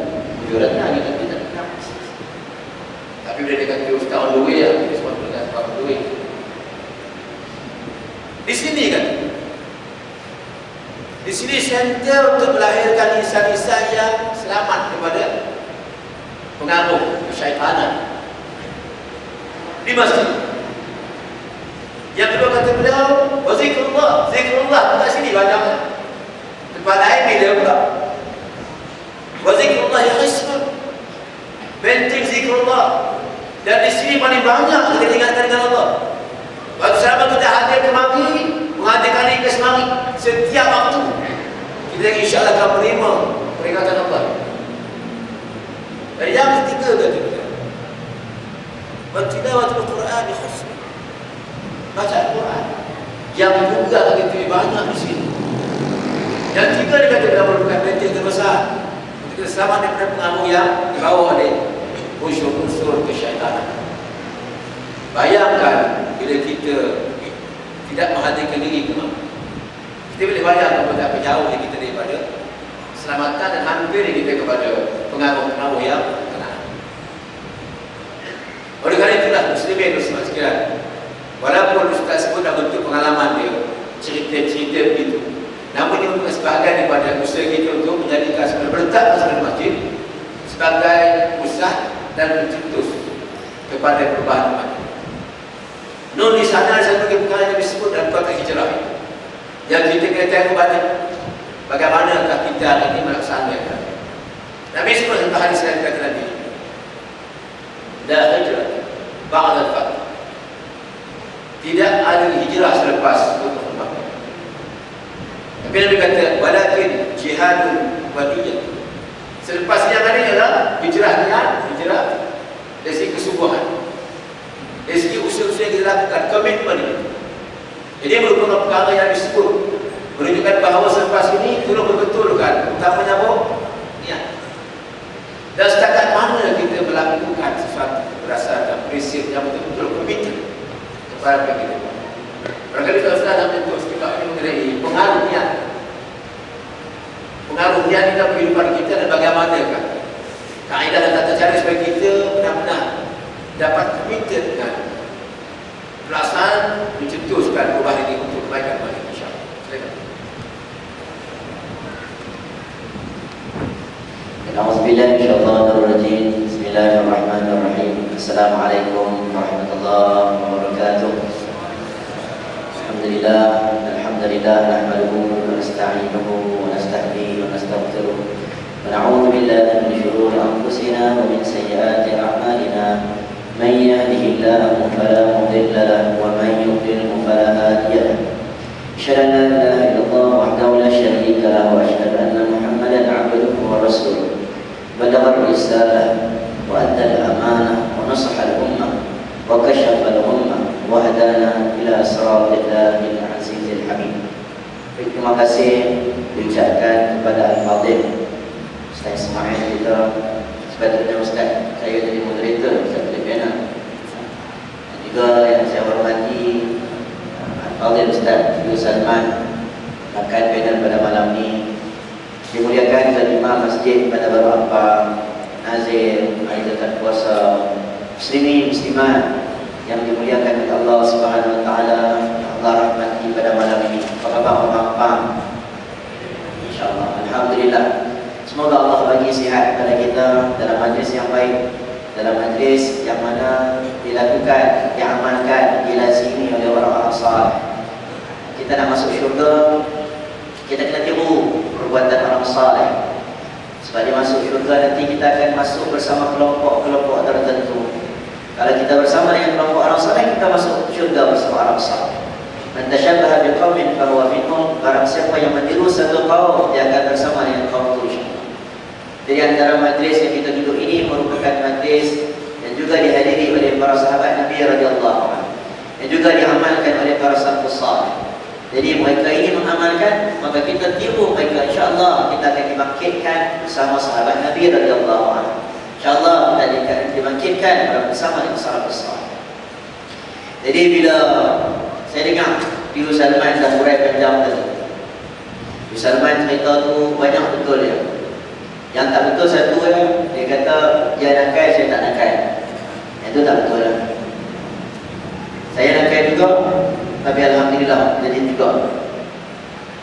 dia datang kita tak. Tapi bila dia kata ustaz on the way, kita semua dengan sebab on the way. Di sini kan, di sini center untuk melahirkan insan-insan yang selamat daripada pengaruh kesyaitanan di masjid. Yang kedua kata beliau, wa zikrullah, zikrullah kat sini banyak. Tempat lain bila pula. Wa zikrullah ya hisn. Benteng zikrullah. Dan di sini paling banyak kita ingatkan dengan Allah. Waktu selama kita hadir ke mari, menghadirkan diri ke semari, setiap waktu kita insya-Allah akan menerima peringatan Allah. Dan yang ketiga kata beliau, wa tilawatul Quran bi hisn. Baca Al-Quran yang juga begitu banyak di sini. Yang tiga dia kata dalam merupakan benteng terbesar untuk selamat daripada pengaruh yang dibawa oleh unsur-unsur kesyaitan. Bayangkan bila kita tidak menghadirkan diri ke mana. Kita boleh bayangkan betapa jauh kita daripada keselamatan dan hampir kita kepada pengaruh-pengaruh yang kena. Oleh kerana itulah muslimin muslimat sekalian, walaupun ustaz sebut dah bentuk pengalaman dia, cerita-cerita begitu, namun dia merupakan sebahagian daripada usaha kita untuk menjadikan sebenarnya berletak masalah masjid sebagai usaha dan pencetus kepada perubahan umat. Nun di sana ada satu perkara yang disebut dalam konteks hijrah yang kita kena tengok bagaimanakah kita hari ini melaksanakan. Nabi sebut tentang hadis yang kata Nabi, la hijrah ba'da al-fath. Tidak ada hijrah selepas Fathu Makkah. Tapi Nabi kata, walakin jihadun wadiyah. Selepas yang ada ialah hijrah dari segi kesungguhan, dari segi usaha-usaha yang kita lakukan, komitmen ini. Jadi merupakan perkara yang disebut menunjukkan bahawa selepas ini tolong berbetulkan, utamanya apa? Niat. Dan setakat mana kita melakukan sesuatu berdasarkan prinsip yang betul-betul komitmen kepada kita. Barangkali kalau sudah dalam bentuk sekitar ini mengenai pengaruh niat. Pengaruh niat dalam kehidupan kita dan bagaimanakah kaedah dan tata cara supaya kita benar-benar dapat komited dengan pelaksanaan mencetuskan perubahan ini untuk kebaikan bagi insya-Allah. Silakan. A'udzubillahi minasyaitonir rajim. Bismillahirrahmanirrahim. Assalamualaikum warahmatullahi wabarakatuh. Alhamdulillah nahmaduhu wa nasta'inuhu wa nastahdihi wa nastaghfiruh. Wa na'udzu billahi min shururi anfusina wa min sayyiati a'malina. Man yahdihillahu fala mudilla lahu wa man yudlilhu fala hadiya lahu. Asyhadu an la ilaha illallah wahdahu la syarika lahu wa asyhadu anna Muhammadan 'abduhu wa rasuluh. Balagha ar-risalah wa adda al-amanah wa nasaha al-ummah wa kashafa al-ummah wa hadana ila siratil azizil hamid. Terima kasih diucapkan kepada Al-Fadhil Ustaz Ismail kita, sepatutnya Ustaz saya jadi moderator Ustaz Filipina, dan juga yang saya hormati Al-Fadhil Ustaz Yus Salman akan panel pada malam ini. Dimuliakan Tuan Imam Masjid pada Baru Ampang, Nazir, Aidatan Puasa, muslimin muslimat yang dimuliakan oleh Allah Subhanahu wa taala, Allah rahmati pada malam ini. Apa khabar Baru Ampang? Insyaallah, alhamdulillah. Semoga Allah bagi sihat kepada kita dalam majlis yang baik, dalam majlis yang mana dilakukan, diamalkan, dilazimi oleh orang-orang saleh. Kita nak masuk syurga, kita kena tiru perbuatan orang saleh. Sebab dia masuk syurga nanti kita akan masuk bersama kelompok-kelompok tertentu. Kalau kita bersama dengan kelompok orang saleh, kita masuk syurga bersama orang saleh. Man tashabbaha biqaumin fahuwa minhum. Barang siapa yang meniru satu kaum, dia akan bersama dengan kaum itu insya-Allah. Jadi antara majlis yang kita duduk ini merupakan majlis yang juga dihadiri oleh para sahabat Nabi radhiyallahu anhu, yang juga diamalkan oleh para salafus saleh. Jadi mereka ini mengamalkan, maka kita tiru mereka. InsyaAllah kita akan dibangkitkan bersama sahabat Nabi radhiyallahu anhu. InsyaAllah kita akan dibangkitkan bersama dengan sahabat salih. Jadi bila saya dengar Biru Salman dah urai panjang tadi, Biru Salman cerita tu banyak betul ya. Yang tak betul satu ya, dia kata dia nakal, saya tak nakal. Yang tu tak betul lah. Saya nakal juga, tapi alhamdulillah jadi juga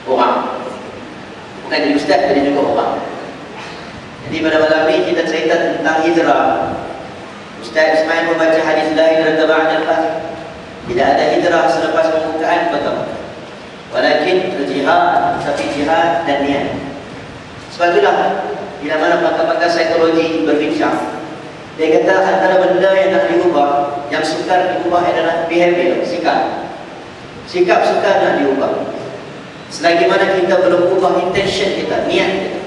orang. Bukan jadi ustaz, jadi juga orang. Jadi pada malam ini kita cerita tentang hijrah. Ustaz Ismail membaca hadis la hijrata ba'da al-fath. Tidak ada hijrah selepas pembukaan kota Mekah. Walakin jihad, tapi jihad dan niat. Sebab itulah bila mana pakar-pakar psikologi berbincang, dia kata antara benda yang nak diubah, yang sukar diubah adalah behavior, sikap. Sikap sukar nak diubah. Selagi mana kita belum ubah intention kita, niat kita.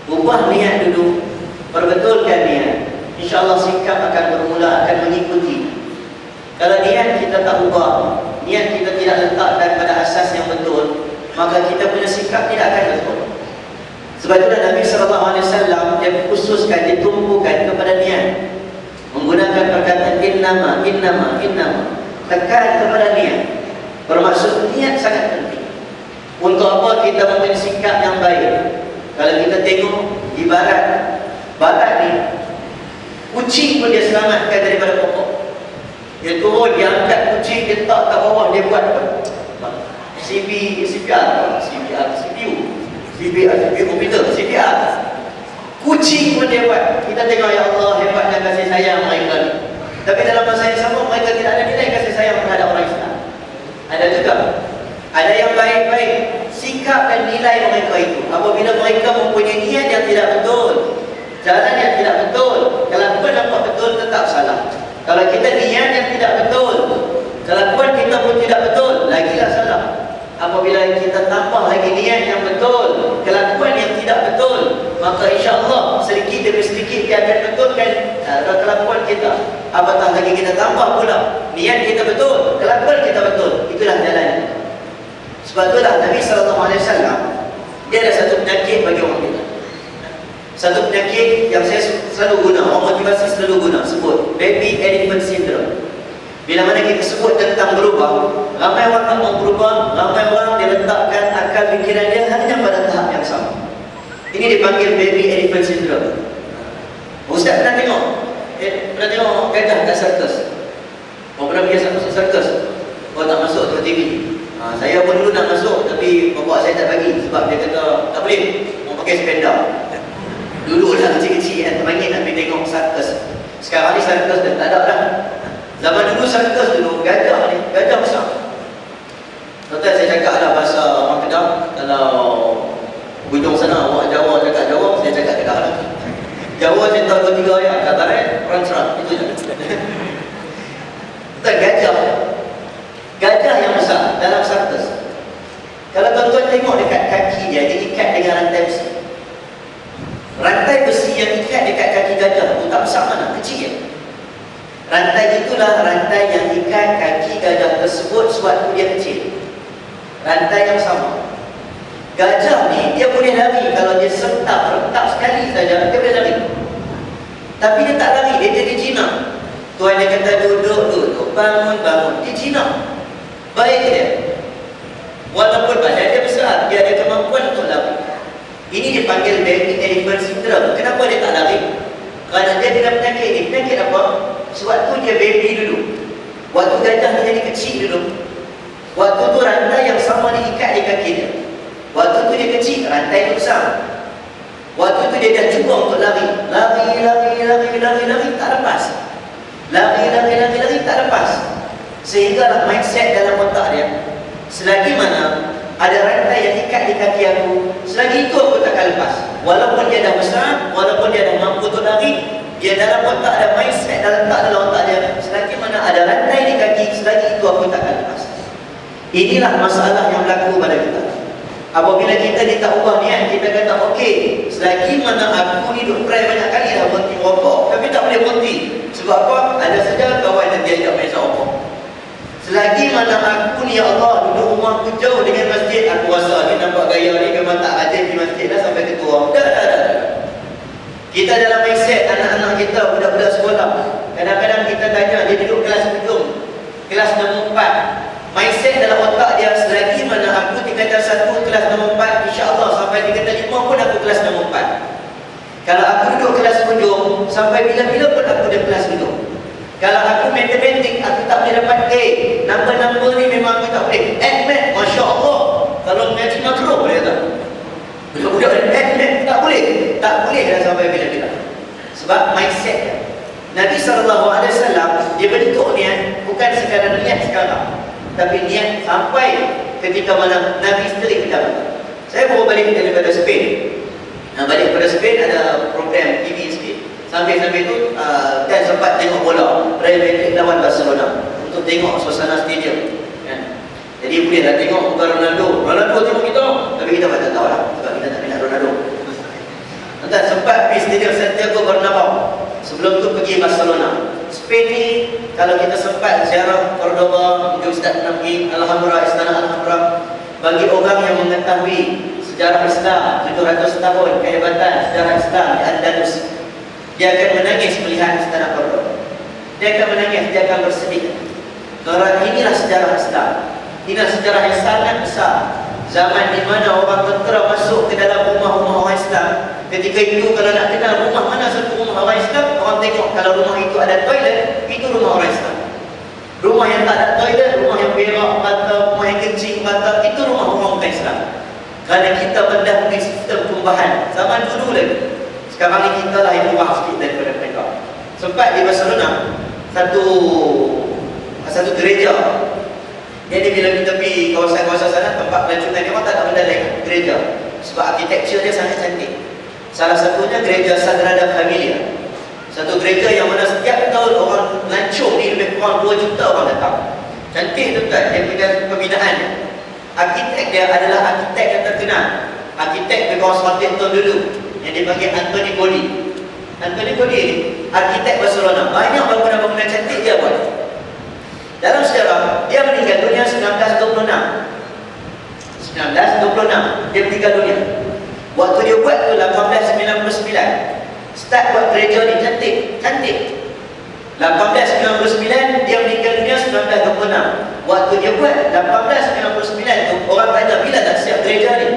Ubah niat dulu, perbetulkan niat. InsyaAllah sikap akan bermula, akan mengikuti. Kalau niat kita tak ubah, niat kita tidak letakkan pada asas yang betul, maka kita punya sikap tidak akan betul. Sebab itu Nabi SAW dia khususkan, dia tumpukan kepada niat, menggunakan perkataan innama. Tekan kepada niat. Bermaksud niat sangat penting. Untuk apa kita mempunyai sikap yang baik? Kalau kita tengok ibarat barat ni, kucing pun dia selamatkan daripada pokok. Dia turun, dia angkat kucing, dia letak kat bawah, dia buat apa? CPR. Kucing pun dia buat. Kita tengok, ya Allah, hebatnya kasih sayang mereka ni. Tapi dalam masa yang sama, mereka tidak ada nilai kasih sayang terhadap orang Islam. Ada juga. Ada yang baik-baik. Sikap dan nilai mereka itu, apabila mereka mempunyai niat yang tidak betul, jalan yang tidak betul, kelakuan nampak betul tetap salah. Kalau kita niat yang tidak betul, kelakuan kita pun tidak betul, lagilah salah. Apabila kita tambah lagi niat yang betul, kelakuan yang tidak betul, maka insyaAllah sedikit demi sedikit dia akan betulkan kelakuan kita. Apatah lagi kita tambah pula niat kita betul, kelakuan kita betul. Itulah jalan. Sebab itulah Nabi SAW, dia ada satu penyakit bagi orang kita. Satu penyakit yang saya selalu guna, orang motivasi selalu guna, sebut baby elephant syndrome. Bila mana kita sebut tentang berubah, ramai orang tak mau berubah, ramai orang dia letakkan akal fikiran dia hanya pada tahap yang sama. Ini dipanggil baby elephant syndrome. Ustaz pernah tengok? Pernah tengok gajah kat sirkus? Orang pernah pergi sirkus? Orang tak masuk ke TV. Saya pun dulu nak masuk, tapi bapak saya tak bagi. Sebab dia kata, tak boleh, orang pakai sepeda. Dulu dah kecil-kecil kan, temannya nak pergi tengok sirkus. Sekarang ni sirkus dah tak ada dah. Zaman dulu sirkus dulu, gajah ni, gajah besar. Contoh saya cakap lah bahasa orang Kedah. Kalau hujung sana, orang Jawa cakap Jawa, saya cakap Kedah lah. Jawa saya tahu 2-3 ayat, kat barat, orang Serang, itu je. Kita gajah. Gajah yang besar dalam sirkus. Kalau tuan-tuan tengok dekat kaki dia, dia ikat dengan rantai besi. Rantai besi yang ikat dekat kaki gajah itu tak besar mana, kecil je. Rantai itulah rantai yang ikat kaki gajah tersebut sewaktu dia kecil. Rantai yang sama. Gajah ni dia boleh lari kalau dia rentak sekali saja, dia boleh lari. Tapi dia tak lari, dia jadi jinak. Tuan dia kata duduk, bangun, dia jinak. Baik dia. Walaupun badan dia besar, dia ada kemampuan untuk lari. Ini dipanggil baby elephant syndrome. Kenapa dia tak lari? Kerana dia ada penyakit ni. Penyakit apa? Sewaktu dia baby dulu, waktu gajah ni jadi kecil dulu, waktu tu rantai yang sama diikat di kaki dia. Waktu tu dia kecil, rantai tu besar. Waktu tu dia dah cuba untuk lari, tak lepas. Lari, tak lepas. Sehinggalah mindset dalam otak dia, selagi mana ada rantai yang ikat di kaki aku, selagi itu aku takkan lepas. Walaupun dia dah besar, walaupun dia dah mampu untuk lari, dia dalam otak ada mindset dalam otak dia, selagi mana ada rantai di kaki, selagi itu aku takkan lepas. Inilah masalah yang berlaku pada kita. Apabila kita ni tak ubah niat, kita kata okey, selagi mana aku ni duk try banyak kali dah berhenti merokok, tapi tak boleh berhenti. Sebab apa? Ada saja kawan yang diajak main rokok. Selagi mana aku ni, ya Allah, duduk rumahku jauh Kita dalam mindset anak-anak kita, budak-budak sekolah, kadang-kadang kita tanya, dia duduk kelas hujung, kelas nombor 4. Mindset dalam otak dia, selagi mana aku tingkatan 1 kelas nombor 4, insya-Allah sampai tingkatan 5 pun aku kelas nombor 4. Kalau aku duduk kelas hujung, sampai bila-bila pun aku di kelas hujung. Kalau aku matematik, aku tak boleh dapat A. Nombor-nombor ni memang aku tak boleh. Math, Masya Allah. Kalau ngaji makro boleh tak? Budak-budak math tak boleh. Tak boleh dah sampai bila-bila. Sebab mindset dia. Nabi SAW, dia bentuk niat, bukan sekadar niat sekarang, tapi niat sampai ketika mana Nabi sendiri kita. Saya baru balik daripada Spain. Balik daripada Spain ada program TV sikit. Sambil-sambil tu dan sempat tengok bola Real Madrid lawan Barcelona untuk tengok suasana stadium, kan? Jadi boleh dah tengok bukan Ronaldo tengok kita, tapi kita tak tahu lah sebab kita tak minat Ronaldo. Entah sempat pergi stadium Santiago Bernabeu, sebelum tu pergi Barcelona. Spain ni kalau kita sempat ziarah Cordoba, mungkin Ustaz pernah pergi Alhambra, Istana Alhambra. Bagi orang yang mengetahui sejarah Islam 700 tahun kehebatan sejarah Islam di Andalus, dia akan menangis melihat Istana Cordoba. Dia akan menangis, dia akan bersedih. Kerana inilah sejarah Islam. Inilah sejarah yang sangat besar. Zaman di mana orang tentera masuk ke dalam rumah-rumah orang Islam. Ketika itu kalau nak kenal rumah mana satu rumah orang Islam, orang tengok kalau rumah itu ada toilet, itu rumah orang Islam. Rumah yang tak ada toilet, rumah yang berak rata, rumah yang kencing rata, itu rumah orang bukan Islam. Kerana kita mendahului sistem tumbahan zaman dulu lagi. Sekarang ni kita lah yang luar sikit daripada mereka. Sempat di Barcelona, satu gereja. Jadi bila kita pergi kawasan-kawasan sana, tempat pelancongan ni orang tak ada benda lain, gereja. Sebab arkitektur dia sangat cantik. Salah satunya gereja Sagrada Familia. Satu gereja yang mana setiap tahun orang melancong ni lebih kurang 2 juta orang datang. Cantik tu kan, dia punya pembinaannya. Arkitek dia adalah arkitek yang terkenal. Arkitek lebih kurang 100 tahun dulu, yang dipanggil Antoni Gaudí. Antoni Gaudí ni arkitek Barcelona. Banyak bangunan-bangunan cantik dia buat. Dalam sejarah, dia meninggal dunia 1926. Dia meninggal dunia. Waktu dia buat tu 1899. Start buat gereja ni cantik. 1899, dia meninggal dunia 1926. Waktu dia buat 1899 tu, orang tanya bila nak siap gereja ni?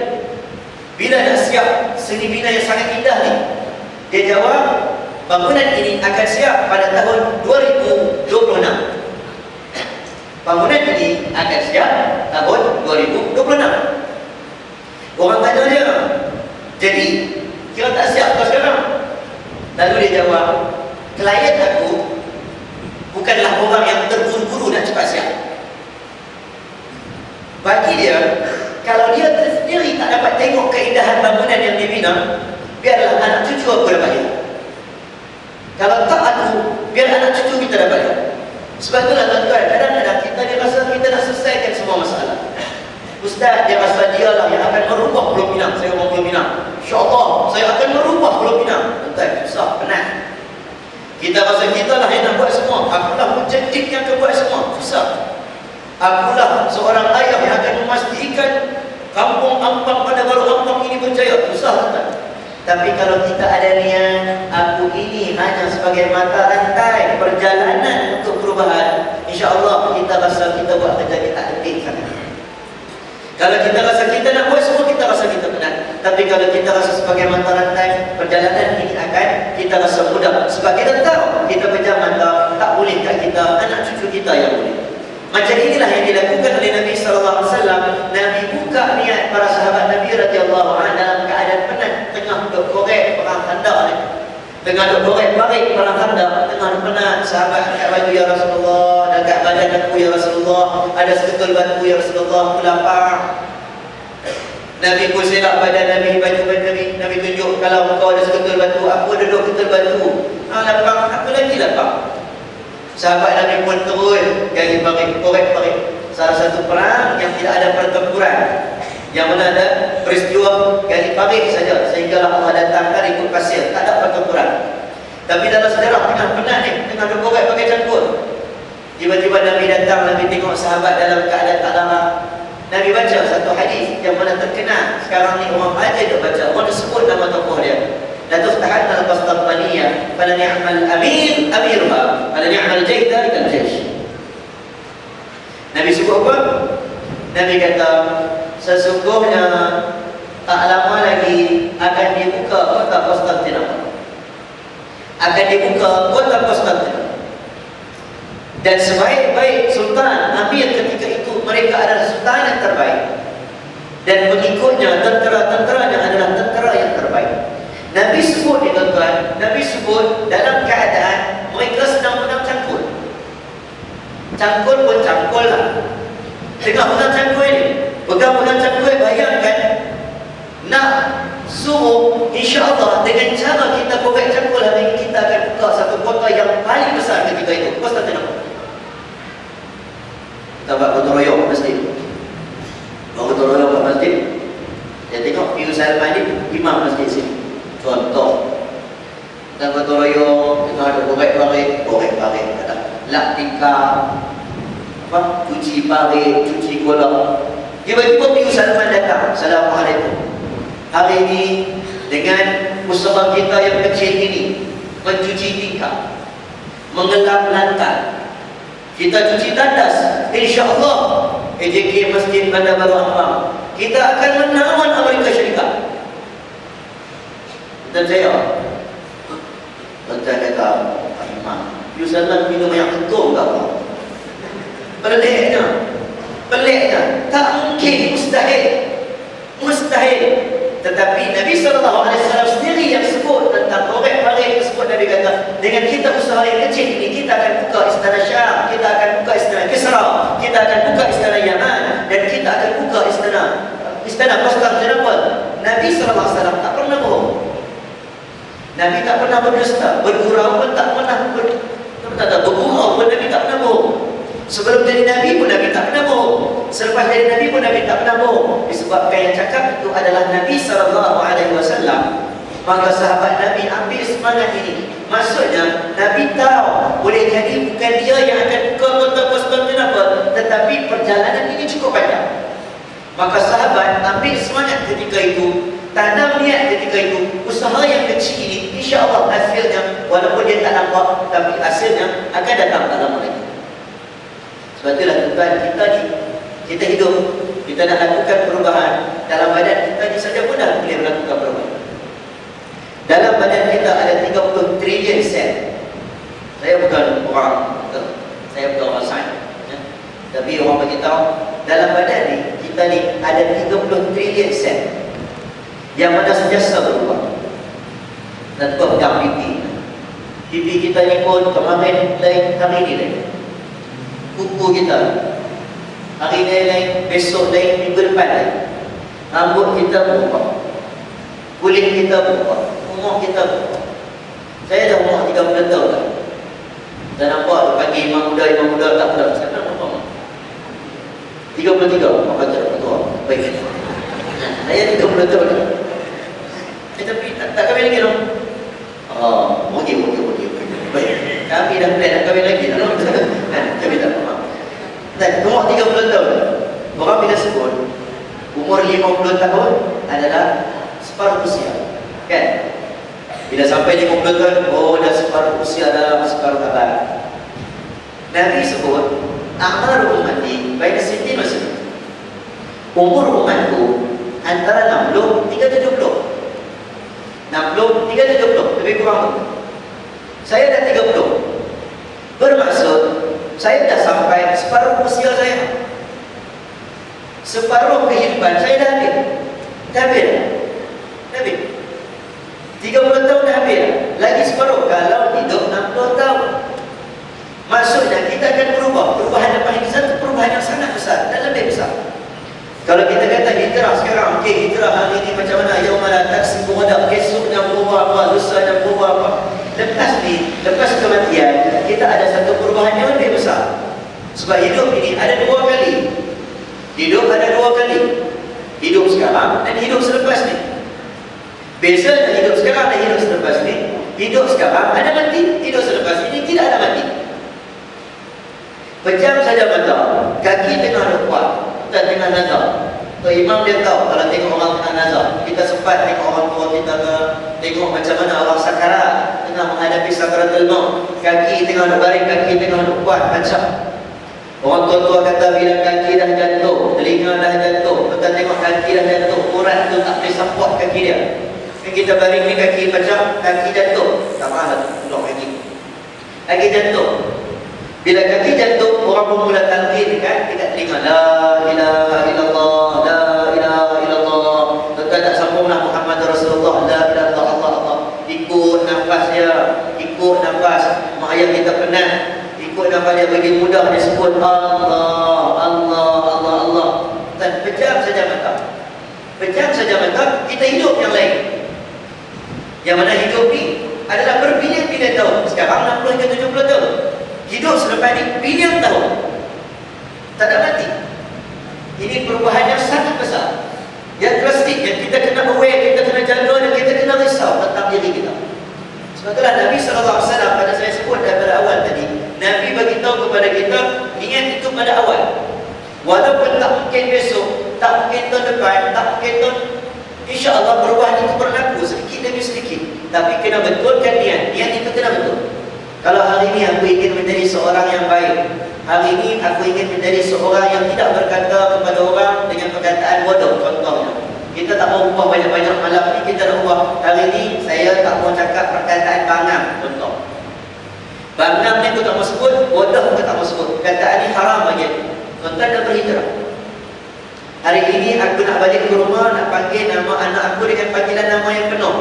Bila nak siap seni bina yang sangat indah ni? Dia jawab, bangunan ini akan siap pada tahun 2026. Bangunan ini akan siap tahun 2026. Orang tanya dia, jadi kira tak siap kau sekarang? Lalu dia jawab, klien aku bukanlah orang yang terburu-buru nak cepat siap. Bagi dia, kalau dia sendiri tak dapat tengok keindahan bangunan yang dia bina, biarlah anak cucu aku dapat lihat. Kalau tak aku, biar anak cucu kita dapat lihat. Sebab itulah tuan-tuan, kadang-kadang kita dia rasa kita dah selesaikan semua masalah. Ustaz dia rasa dia lah yang akan merubah Pulau Pinang. Saya orang Pulau Pinang, InsyaAllah saya akan merubah Pulau Pinang. Tuan-tuan, susah, penat. Kita rasa kita lah yang nak buat semua. Akulah pencedik yang akan buat semua. Susah. Akulah seorang ayah yang akan memastikan kampung Ampang pada Baru Ampang ini berjaya. Susah, tuan-tuan. Tapi kalau kita ada niat, aku ini hanya sebagai mata rantai perjalanan untuk perubahan, insya-Allah kita rasa kita buat kerja kita penting sangat. Kalau kita rasa kita nak buat semua, kita rasa kita penat. Tapi kalau kita rasa sebagai mata rantai perjalanan ini akan kita rasa mudah. Sebab kita tahu kita pejam mata, tak boleh kat kita, anak cucu kita yang boleh. Macam inilah yang dilakukan oleh Nabi SAW. Nabi buka niat para sahabat Nabi radhiyallahu anhu dalam keadaan penat, tengah duk korek perang Khandaq ni. Tengah duk korek barik perang Khandaq, tengah duk penat. Sahabat angkat baju, ya Rasulullah, angkat badan aku, ya Rasulullah, ada seketul batu, ya Rasulullah, aku lapar. Nabi pun selak badan Nabi, baju Nabi. Nabi tunjuk, kalau engkau ada seketul batu, aku ada 2 ketul batu. Lapar, aku lagi lapar. Sahabat Nabi pun terus gali barik, korek barik. Salah satu perang yang tidak ada pertempuran, yang mana ada peristiwa gali barik saja, sehinggalah Allah datangkan ikut pasir, tak ada pertempuran. Tapi dalam sejarah tengah penat ni, tengah berkorek pakai campur, tiba-tiba Nabi datang. Nabi tengok sahabat dalam keadaan tak lama. Nabi baca satu hadis yang mana terkenal sekarang ni, orang aja dia baca, orang sebut nama tokoh dia. La tuftahanna al-qastam fala ni'mal amir amirha, fala ni'mal jaysh dzalikal jaysh. Nabi sebut apa? Nabi kata, sesungguhnya tak lama lagi akan dibuka kota Konstantinopel. Akan dibuka kota Konstantinopel. Dan sebaik-baik sultan, amir ketika itu, mereka adalah sultan yang terbaik. Dan pengikutnya, tentera-tenteranya adalah tentera yang terbaik. Nabi sebut ni tuan-tuan, Nabi sebut dalam keadaan mereka sedang menang cangkul. Cangkul pun cangkul lah. Tengah menang cangkul ni, pegang-pegang cangkul, bayangkan nak suruh, insya-Allah dengan cara kita korek cangkul hari ini, kita akan buka satu kota yang paling besar ketika itu, Konstantinopel. Kita buat gotong royong masjid. Gotong royong kat masjid. Saya tengok view Salman ni, imam masjid sini. Contoh, kita gotong royong, tengah ada korek parit, kata lak tingkap, apa, cuci parit, cuci golok. Tiba-tiba view Salman datang. Assalamualaikum. Hari ini dengan usaha kita yang kecil ini, mencuci tingkap, mengelap lantai, kita cuci tandas, insya-Allah AJK Masjid Bandar Baru Ampang, kita akan menawan Amerika Syarikat. Dan saya kata, Pak Imam, you Salman minum yang ketum ke apa? Peliknya, tak mungkin, mustahil. Tetapi Nabi SAW sendiri yang sebut tentang korek parit tersebut. Nabi kata, dengan kita usaha yang kecil ini, kita akan buka istana Syam, kita akan buka istana Kisra, kita akan buka istana Yaman, dan kita akan buka istana Konstantinopel. Nabi SAW tak pernah bohong. Nabi tak pernah berdusta, bergurau pun tak pernah bergurau pun Nabi tak pernah bohong. Sebelum jadi Nabi pun Nabi tak pernah bohong. Selepas jadi Nabi pun Nabi tak pernah bohong. Disebabkan yang cakap itu adalah Nabi SAW. Maka sahabat Nabi ambil semangat ini. Maksudnya Nabi tahu boleh jadi bukan dia yang akan buka kota Konstantinopel, tetapi perjalanan ini cukup panjang. Maka sahabat ambil semangat ketika itu, tanam niat ketika itu. Usaha yang kecil ini, insya-Allah hasilnya, walaupun dia tak nampak, tapi hasilnya akan datang tak lama lagi. Sebab itulah tuan, kita hidup, kita nak lakukan perubahan dalam badan kita ni saja pun dah boleh melakukan perubahan. Dalam badan kita ada 30 trilion sel. Saya bukan orang sains, ya. Tapi orang beritahu dalam badan ni kita ni ada 30 trilion sel yang mana sentiasa berubah. Dan tuan pegang pipi kita ni pun kemarin lain, hari ni lain. Kuku kita hari ni lain, besok lain, minggu depan lain. Rambut kita berubah, kulit kita berubah, umur kita berubah. Saya dah umur 30 tahun dah. Saya nampak pagi imam muda tak pernah. Saya pernah nampak 33, orang baca tua. Baik, saya 30 tahun dah. Tapi tak kahwin lagi dong. Okey. Baik, kami dah plan nak kahwin lagi tak? Kami tak faham. Dan umur 30 tahun, orang bila sebut umur 50 tahun adalah separuh usia, kan? Bila sampai 50 tahun, dah separuh usia dalam separuh abad. Nabi sebut a'maru ummati baina sittin wa sab'in. Umur umatku antara 60 hingga 70. 60 hingga 70, lebih kurang tu. Saya dah 30. Bermaksud saya dah sampai separuh usia saya. Separuh kehidupan saya dah habis. Dah habis. 30 tahun dah habis. Lagi separuh kalau hidup 60 tahun. Maksudnya kita akan berubah. Perubahan yang paling besar itu perubahan yang sangat besar dan lebih besar. Kalau kita kata hijrah sekarang, okey, hijrah hari ini macam mana? Yaumala taksibu ghadan, esoknya berubah apa, lusanya berubah apa. Lepas kematian, kita ada satu perubahan yang lebih besar. Sebab hidup ini ada dua kali. Hidup ada dua kali. Hidup sekarang dan hidup selepas ni. Bezanya hidup sekarang dan hidup selepas ni. Hidup sekarang ada mati, hidup selepas ini tidak ada mati. Pejam saja mata, kaki tengah kuat, kita tengah nazar. Imam dia tahu kalau tengok orang tengah nazar. Kita sempat tengok orang tua kita ke, tengok macam mana orang sakarat tengah menghadapi sakaratul maut, kaki tengah nak baring, kaki tengah nak kuat macam. Orang tua-tua kata bila kaki dah jatuh, telinga dah jatuh, kita tengok kaki dah jatuh, urat tu tak boleh support kaki dia. Kita baring ni kaki macam kaki jatuh, tak faham duduk kaki jatuh. Bila kaki jatuh, orang pun mula talqin kan dekat telinga, la ilaha illallah, la ilaha illallah, tuan tak sambunglah Muhammad Rasulullah, la ilaha illallah, Allah. Ikut nafas dia, ikut nafas. Mak ayah kita penat, ikut nafas dia bagi mudah dia sebut Allah, Allah, Allah, Allah. Dan pejam saja mata, pejam saja mata, kita hidup yang lain. Yang mana hidup ni adalah berbilion-bilion tahun. Sekarang 60 hingga 70 tahun. Hidup selepas ni bilion tahun, tak ada mati. Ini perubahan yang sangat besar, yang drastik, yang kita kena aware, kita kena jaga dan kita kena risau tentang diri kita. Sebab itulah Nabi SAW, pada saya sebut daripada awal tadi, Nabi beritahu kepada kita, niat itu pada awal. Walaupun tak mungkin besok, tak mungkin tahun depan, tak mungkin tahun, insya-Allah perubahan itu berlaku sedikit demi sedikit. Tapi kena betulkan niat. Niat itu kena betul. Kalau hari ini aku ingin menjadi seorang yang baik, hari ini aku ingin menjadi seorang yang tidak berkata kepada orang dengan perkataan bodoh, contohnya. Kita tak mau ubah banyak-banyak malam ni, kita nak ubah. Hari ini saya tak mau cakap perkataan bangang, contoh. Bangang ni aku tak mau sebut, bodoh aku tak mau sebut. Perkataan ni haram bagi aku. Tuan-tuan dah berhijrah. Hari ini aku nak balik ke rumah, nak panggil nama anak aku dengan panggilan nama yang penuh.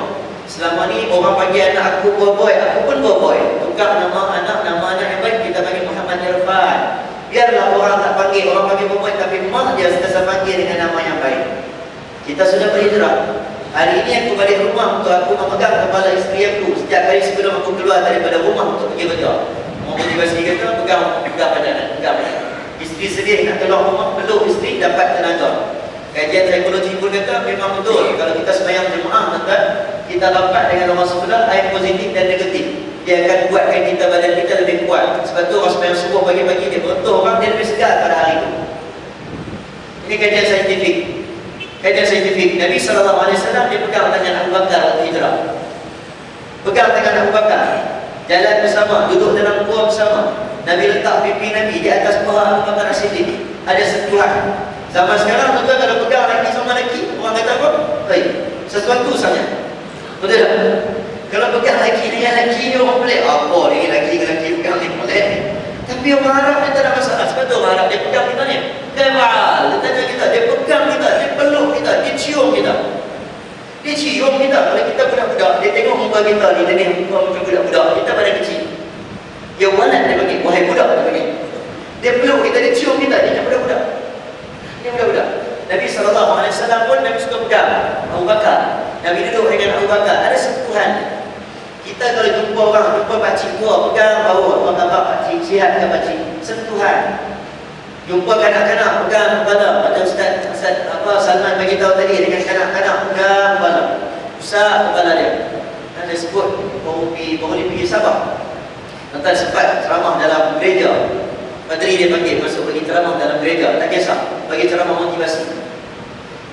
Selama ni orang panggil anak aku boy, aku pun boy. Tukar nama anak yang baik, kita panggil Muhammad Irfan. Biarlah orang tak panggil, orang panggil boy, tapi mak dia sentiasa panggil dengan nama yang baik. Kita sudah berhijrah. Hari ini aku balik rumah untuk aku memegang kepala isteri aku. Setiap kali sebelum aku keluar daripada rumah untuk pergi kerja, mau pergi basi kata, pegang badan, pegang badan. Isteri sedih nak keluar rumah, peluk isteri, dapat tenaga. Kajian psikologi pun kata memang betul. Kalau kita sembahyang jemaah, tuan-tuan, kita rapat dengan orang sebelah, air positif dan negatif, dia akan buatkan kita, badan kita lebih kuat. Sebab tu orang sembahyang subuh pagi-pagi, dia betul orang dia lebih segar pada hari itu. Ini kajian saintifik. Kajian saintifik. Nabi SAW dia pegang tangan Abu Bakar waktu hijrah. Pegang tangan Abu Bakar, jalan bersama, duduk dalam gua bersama. Nabi letak pipi Nabi di atas paha Abu Bakar As-Siddiq. Ada sentuhan. Zaman sekarang tuan-tuan kalau pegang lelaki sama lelaki, orang kata apa? Baik, sesuatu sangat. Betul tak? Kalau pegang lelaki dengan lelaki ni orang pelik. Apa ni lelaki pegang ni pelik. Tapi orang Arab ni tak ada masalah. Sebab tu orang Arab dia pegang kita ni. Kebal, dia tanya kita, dia pegang kita, dia peluk kita, dia cium kita. Dia cium kita. Kalau kita budak-budak, dia tengok muka kita ni, dia ni muka macam budak-budak, kita pada kecil. Dia walat dia bagi, wahai budak dia bagi. Dia peluk kita, dia cium kita, dia macam budak-budak. Dia budak-budak. Nabi SAW pun Nabi suka pegang Abu Bakar. Nabi duduk dengan Abu Bakar, ada sentuhan. Kita kalau jumpa orang, jumpa pakcik tua, pegang bawah, orang kata pakcik, sihat ke pakcik? Sentuhan. Jumpa kanak-kanak, pegang kepala. Macam Ustaz Salman bagi tahu tadi, dengan kanak-kanak pegang kepala, usap kepala dia. Dan dia sebut baru pergi Sabah. Tuan-tuan sempat ceramah dalam gereja. Padri dia panggil masuk bagi ceramah dalam gereja, tak kisah, bagi ceramah motivasi.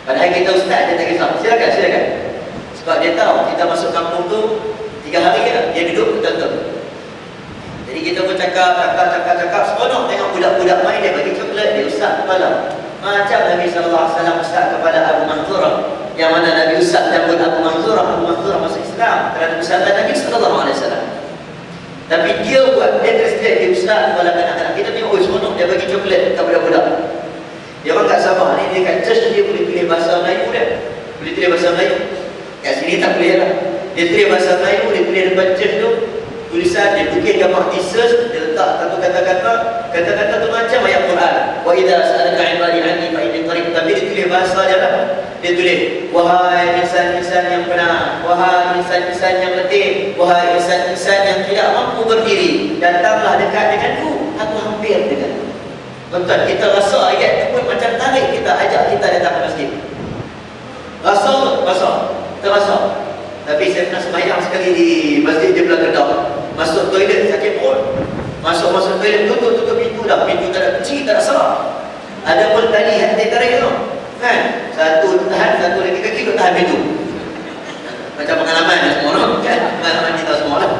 Padahal kita ustaz, dia tak kisah. Silakan. Sebab dia tahu kita masuk kampung tu 3 hari dah, dia duduk betul-betul. Jadi kita pun cakap, seronok tengok budak-budak main, dia bagi coklat, dia usap kepala. Macam Nabi SAW usap kepala Abu Mahzurah, yang mana Nabi usap jambut Abu Mahzurah masuk Islam kerana usapan Nabi SAW. Tapi dia buat, dia terus-terus, dia usap kepala kanak-kanak. Kita tengok, seronok, dia bagi coklat kepada budak. Dia orang tak sabar ni, dia kat church dia boleh tulis bahasa Melayu dia. Boleh tulis bahasa Melayu. Kat sini tak boleh lah. Dia tulis bahasa Melayu, dia tulis depan church tu. Tulisan, dia bikin gambar teasers, dia letak satu kata-kata tu macam ayat Quran. Wa idza sa'alaka 'ibadi 'anni fa inni qarib. Tapi dia tulis bahasa dia lah. Dia tulis, wahai insan-insan yang penat, wahai insan-insan yang letih, wahai insan-insan yang tidak mampu berdiri, datanglah dekat denganku, aku hampir denganmu. Tuan-tuan, kita rasa ayat itu pun macam tarik kita, ajak kita datang ke masjid. Terasa. Tapi saya pernah sembahyang sekali di masjid di belah Kedah. Masuk toilet sakit perut. Masuk toilet, tutup pintu dah. Pintu tak ada kunci, tak ada salah. Ada pun tali hati tarik tu. Kan? Satu tahan, satu lagi kaki tu tahan pintu. Macam pengalaman semua orang kan? Pengalaman kita semua lah.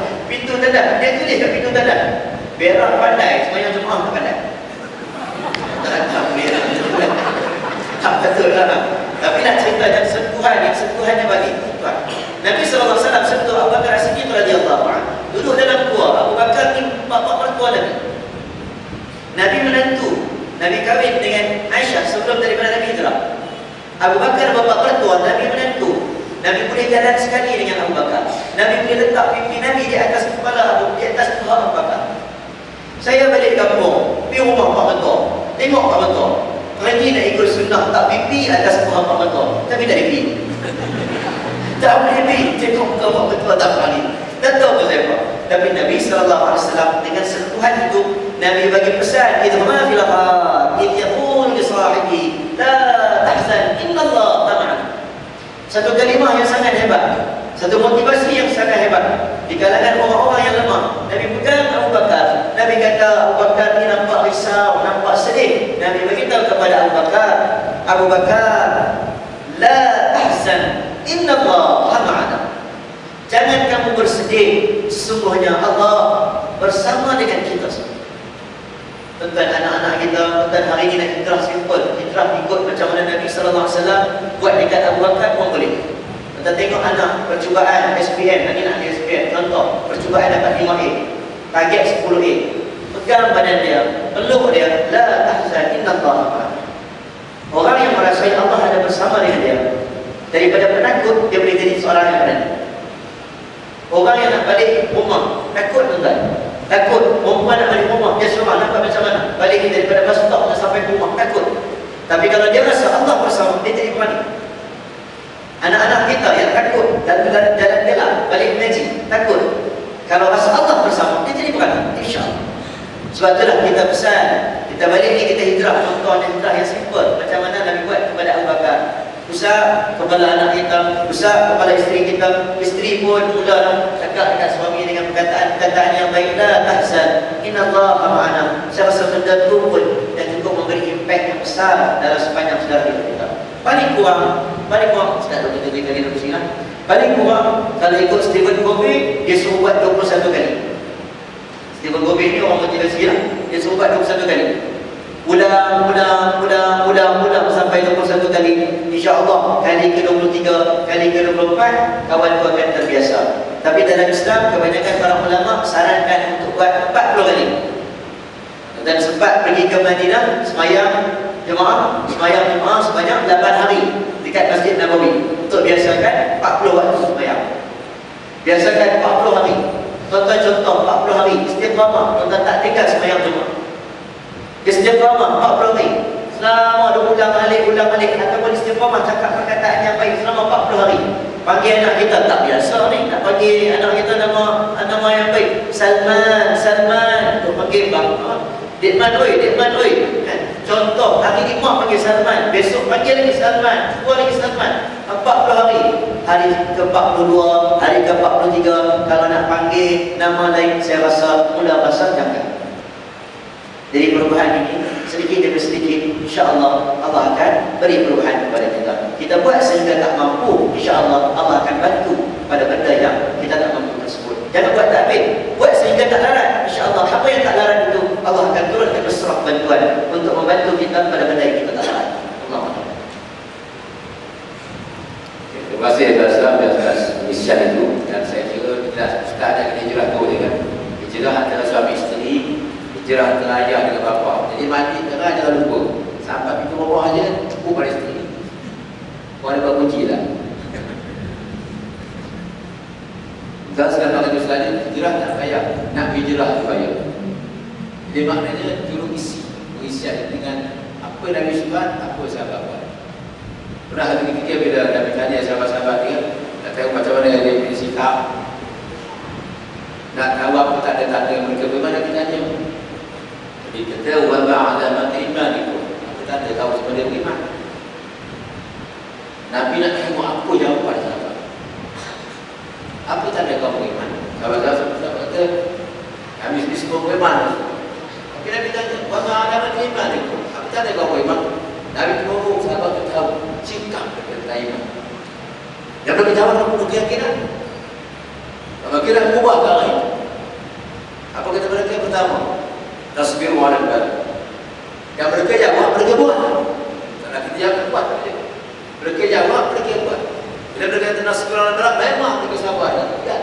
Abu Bakar bapa mertua Nabi menantu. Nabi boleh jalan sekali dengan Abu Bakar. Nabi boleh letak pipi Nabi di atas kepala di atas kepala Abu Bakar. Saya balik kampung, pergi rumah Pak Mentua. Tengok Pak Mentua. Lagi nak ikut sunnah tak pipi atas kepala Pak Mentua. Tapi tak pergi. Tak boleh pergi. Tengok muka Pak Mentua tak berani. Tak tahu apa saya buat. Tapi Nabi SAW dengan sentuhan itu, Nabi bagi pesan, idhma fil ghar, idh yaqul li sahibi, la tahzan, innallaha ma'ana. Satu kalimah yang sangat hebat, satu motivasi yang sangat hebat di kalangan orang-orang yang lemah. Nabi pegang Abu Bakar. Nabi kata, Abu Bakar ni nampak risau, nampak sedih. Nabi beritahu kepada Abu Bakar, la tahzan, innallaha ma'ana. Jangan kamu bersedih, sesungguhnya Allah bersama dengan kita semua. Tuan-tuan, anak-anak kita, tuan-tuan hari ini nak hijrah simple, hijrah ikut macam mana Nabi SAW buat dekat Abu Bakar pun boleh. Tuan-tuan tengok anak percubaan SPM, lagi nak SPM, contoh percubaan dapat 5A, target 10A, pegang badan dia, peluk dia, la tahzan, innallaha ma'ana. Orang yang merasai Allah ada bersama dengan dia, daripada penakut dia boleh jadi seorang yang berani. Orang yang nak balik rumah takut, tuan-tuan, takut. Perempuan nak balik rumah, dia seorang nampak macam mana balik daripada bus stop nak sampai rumah, takut. Tapi kalau dia rasa Allah bersama, dia jadi berani. Anak-anak kita yang takut dan jalan gelap balik mengaji, takut. Kalau rasa Allah bersama, dia jadi berani, insya-Allah. Sebab itulah kita pesan, kita balik ni kita hijrah, contohnya hijrah yang simple macam mana Nabi buat kepada Abu Bakar. Usah kepala anak kita, usah kepala isteri kita. Isteri pun mula cakap dekat suami dengan perkataan yang baik, la tahzan, innallaha ma'ana. Saya rasa benda tu pun dan cukup memberi impak yang besar dalam sepanjang sejarah hidup kita. Paling kurang Ustaz Dr. kali nak paling kurang kalau ikut Stephen Covey, dia suruh buat 21 kali. Stephen Covey ni orang motivasi lah. Dia suruh buat 21 kali. Ulang sampai 21 kali. InsyaAllah kali ke-23, kali ke-24 kawan tu akan terbiasa. Tapi dalam Islam kebanyakan para ulama sarankan untuk buat 40 kali. Dan sempat pergi ke Madinah semayang jemaah sebanyak 8 hari dekat Masjid Nabawi untuk biasakan 40 waktu semayang. Biasakan 40 hari. Contoh 40 hari istiqamah, tuan-tuan tak tinggal semayang jemaah. Istiqamah 40 hari. Selama dia ulang alik ataupun istiqamah cakap perkataan yang baik selama 40 hari. Panggil anak kita tak biasa ni, nak panggil anak kita nama yang baik. Salman, tu panggil bang. Dekman oi. Contoh hari ni mak panggil Salman, besok panggil lagi Salman, dua lagi Salman. 40 hari. Hari ke-42, hari ke-43 kalau nak panggil nama lain saya rasa mula rasa jangan. Dari perubahan ini sedikit demi sedikit, insya-Allah Allah akan beri perubahan kepada kita. Kita buat sehingga tak mampu, insya-Allah Allah akan bantu pada benda yang kita tak mampu tersebut. Jangan buat tak habis, buat sehingga tak larat. Insya-Allah apa yang tak larat itu Allah akan turunkan besar bantuan untuk membantu kita pada benda yang kita tak larat. Allah. Terima kasih atas misian itu, dan saya kira kita ada hijrah tu je kan. Hijrah antara suami isteri, hijrah antara ayah dengan bapa. Jadi mati tengah jangan lupa. Sampai pintu rumah aja cukup pada isteri. Kau ada kunci dah. Dan sekarang itu saja hijrah tak payah, nak hijrah tu payah. Jadi maknanya juru isi dengan apa Nabi Subhan, apa sahabat buat. Pernah hari ketiga bila Nabi tanya sahabat-sahabat dia, nak tahu macam mana dia punya sikap, nak tahu apa tanda-tanda mereka bagaimana dia tanya. Jadi kata wa ba'da iman itu, apa tanda tahu sebenarnya beriman. Nabi nak tengok apa jawapan sahabat. Apa tanda kau beriman? Sahabat-sahabat kata kami semua beriman. Tapi Nabi tanya wa ba'da iman itu, apa tanda kau beriman? Nabi tolong sahabat tu tahu sikap daripada iman. Yang bagi jawab apa keyakinan? Keyakinan mengubah perkara itu. Apa kata mereka pertama? Tasbiru ala al-bal. Yang mereka jawab, mereka buat. Karena kita jangan buat. Mereka jawab, mereka buat. Bila mereka kata tasbiru ala al-bal, memang mereka sabar. Ya.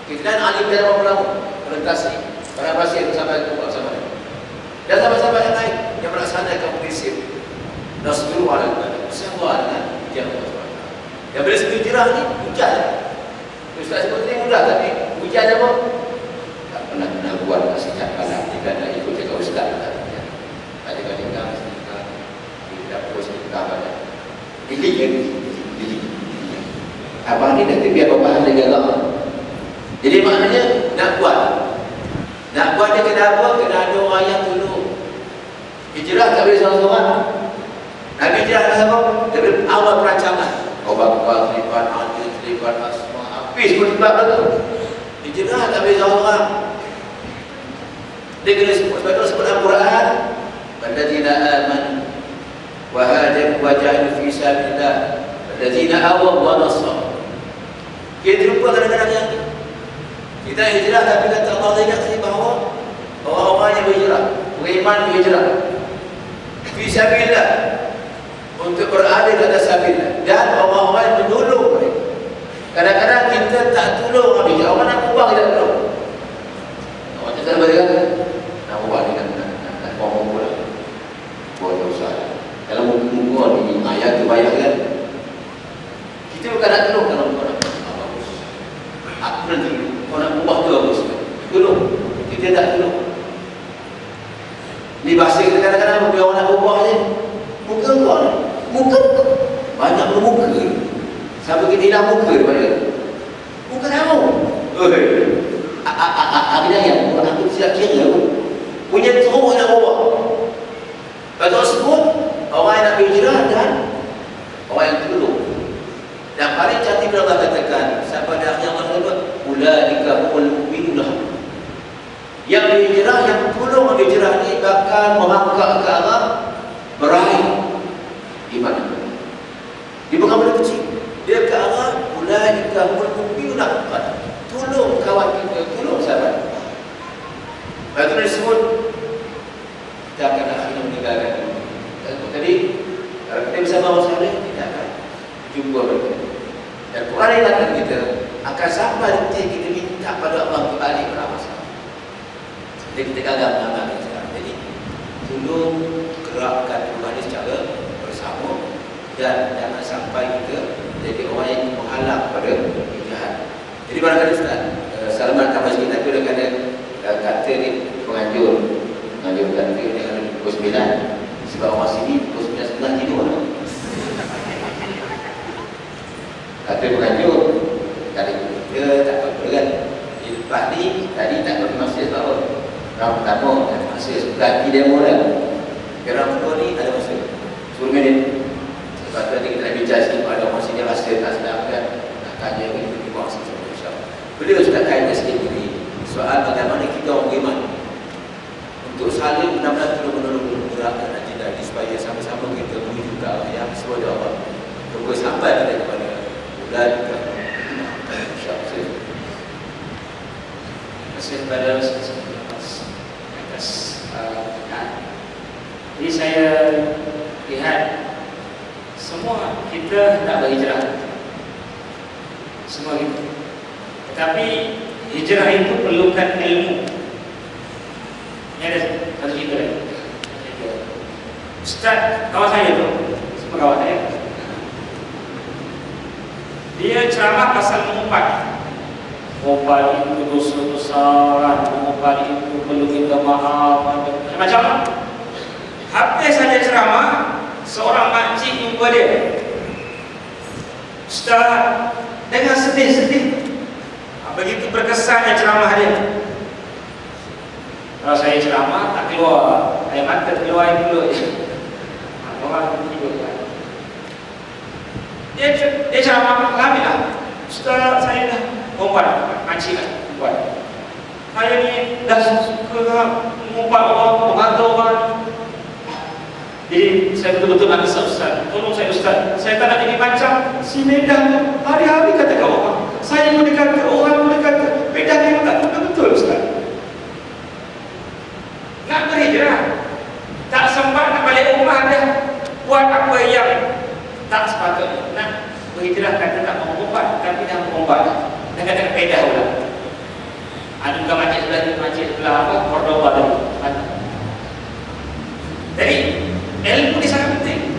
Kita alim dalam ulama, orientasi para pasien sampai itu sama. Dan sahabat-sahabat yang lain yang melaksanakan prinsip Nasbiru ala al-bal, bersabar dengan ujian Allah SWT. Yang bila sebut hijrah ni, ujian. Ustaz sebut ni mudah, tapi ujian apa? Tak pernah buat sejak malam ni kan, nak ikut cakap Ustaz lah. Adik-adik kan, kita terus kita pada bilik kan, bilik. Abang ni nanti biar bapak lagi agak. Jadi maknanya nak buat dia kena apa? Kena ada orang yang tolong. Hijrah tak boleh seorang-seorang. Nabi hijrah dah apa? Dari awal perancangan. Obat-obat, terlibat adil, terlibat asma, habis pun terlibat tu. Hijrah tak boleh seorang-seorang. Dia kena sebut, sebab itu sebut Al-Quran. Walladzina amanu wa hajaru wa jahadu fi sabilillah walladzina awaw wa nasaru. Kita terlupa kadang-kadang yang ni. Kita hijrah tapi kata Allah ingat sini bahawa orang-orang yang berhijrah, beriman berhijrah fi sabilillah, untuk berada di atas sabilillah, dan orang-orang yang menolong mereka. Kadang-kadang kita tak tolong orang hijrah, orang nak ubah kita tolong. Orang cakap mereka nak ubah ni nak ngomong pula buat dosa. Kalau muka ni ayat tu bayar kan, kita bukan nak tolong. Kalau muka nak bagus, aku nanti kau nak ubah tu bagus, tolong. Kita tak tolong. Ni bahasa kita kadang-kadang bila orang nak ubah je, muka kau ni, muka banyak bermuka ni. Sampai kita hilang muka daripada dia. Muka kamu. Aku yang aku tidak kira pun. Punya teruk nak ubah. Lepas tersebut, orang yang nak berhijrah dan orang yang tolong. Dan paling cantik bila Allah katakan, sampai pada akhir Allah kata, ulaika humul mu'minun. Yang berhijrah, yang tolong berhijrah ni bakal merangkak ke arah meraih iman. Dia bukan benda kecil. Dia ke arah ulaika humul mu'minun. Tolong kawan kita, tolong sahabat. Lepas itu disebut kita akan akhirnya meninggalkan dunia. Tadi kalau kita bersama orang saleh, kita akan jumpa mereka. Dan Quran ingatkan kita akan sampai nanti kita minta pada Allah untuk balik beramal saleh. Jadi kita gagal mengamalkan sekarang. Jadi tolong gerakkan Tuhan ini secara bersama, dan jangan sampai kita jadi orang yang menghalang pada kejahat. Jadi barangkali Ustaz Salman tambah sikit, tapi dia kata kata ni penganjur kata ni ada pukul 9, sebab orang sini pukul 9 tidur. Kata penganjur kata dia tak apa kan. Lepas ni tadi tak ada masa sebab round pertama ada masa ganti demo dah. Round kedua ni ada masa 10 minit. Sebab tu nanti kita nak bincang sikit pada orang sini rasa tak sedap kan. Nak tanya ni kita buang sikit insya-Allah. Beliau sudah kaitkan sikit ini soal bagaimana kita orang beriman untuk saling benar-benar tolong-menolong menggerakkan agenda ini supaya sama-sama kita menuju ke arah yang sesuai dengan Allah. Tunggu sampai kita kepada bulan insya-Allah. Terima kasih kepada atas jadi saya lihat semua kita nak berhijrah, semua kita. Tetapi hijrah itu perlukan ilmu. Ini ada satu cerita lagi. Ustaz, kawan saya tu, semua kawan saya, dia ceramah pasal mengumpat. Mengumpat itu dosa-dosa, mengumpat itu perlu minta maaf, macam-macam. Habis saja ceramah, seorang makcik jumpa dia. Ustaz, dengan sedih-sedih, begitu berkesannya ceramah dia. Kalau saya ceramah tak keluar air mata, keluar air mulut je. Orang tidur kan. Dia ceramah alhamdulillah. Ustaz, saya dah umpat, makcik lah umpat. Saya ni dah suka mengumpat orang, menghanta orang. Jadi saya betul-betul nak risau Ustaz. Tolong saya Ustaz. Saya tak nak jadi macam si Medan tu. Hari-hari kata kat orang. Saya pun kata, orang pun kata. Medan dia tak betul-betul Ustaz. Nak berhijrah, tak sempat nak balik rumah dah. Buat apa yang tak sepatutnya. Nak berhijrah kata tak mau mengumpat, tapi dah mengumpat. Dah kata pedah pula. Ada bukan makcik sebelah apa? Cordoba tadi. Jadi ilmu ni sangat penting.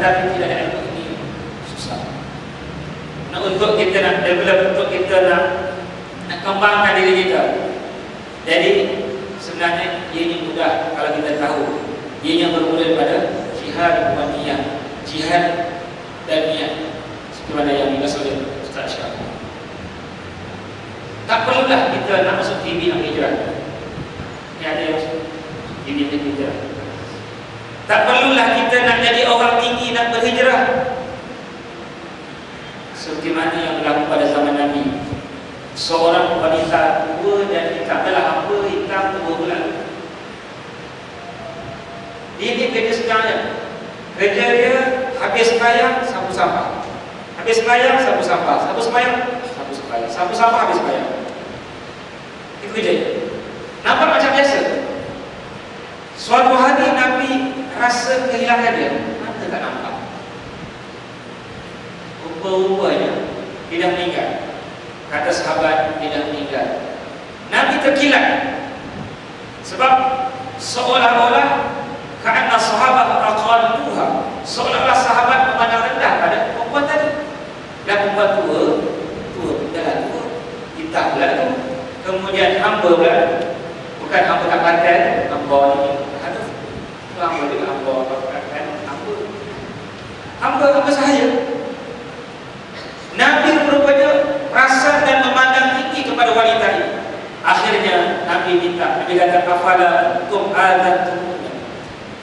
tetapi tidak ada ilmu ini susah. Nah, untuk kita nak develop, untuk kita nak kembangkan diri kita. Jadi sebenarnya ini mudah kalau kita tahu. Ianya bermula daripada jihad wa niyah, jihad dan niat. Seperti mana yang dibahas oleh Ustaz Syah. Tak perlulah kita nak masuk TV nak hijrah. Ini ada yang masuk TV nak hijrah. Tak perlulah kita nak jadi orang tinggi nak berhijrah. Seperti mana yang berlaku pada zaman Nabi. Seorang wanita tua dan hitam, adalah apa hitam tua bulan. Ini kerja sebenarnya. Kerja dia habis sembahyang sapu sampah. Habis sembahyang sapu sampah. Sapu sembahyang sapu sembahyang. Sapu sampah habis sembahyang. Itu kerja. Nampak macam biasa. Suatu hari Nabi rasa kehilangan dia. Mana tak nampak? Rupa-rupanya dia dah meninggal. Kata sahabat dia dah meninggal. Nabi terkilat. Sebab seolah-olah kerana sahabat aqalluha, seolah-olah sahabat memandang rendah pada perempuan tadi. Dan perempuan tua, dah tua, kita pula tu. Kemudian hamba pula, bukan hamba kat badan, hamba ni aduh, tu hamba juga hamba kan, hamba sahaya. Nabi rupanya rasa dan memandang tinggi kepada wanita ini. Akhirnya Nabi minta, Nabi kata afala tum adantum.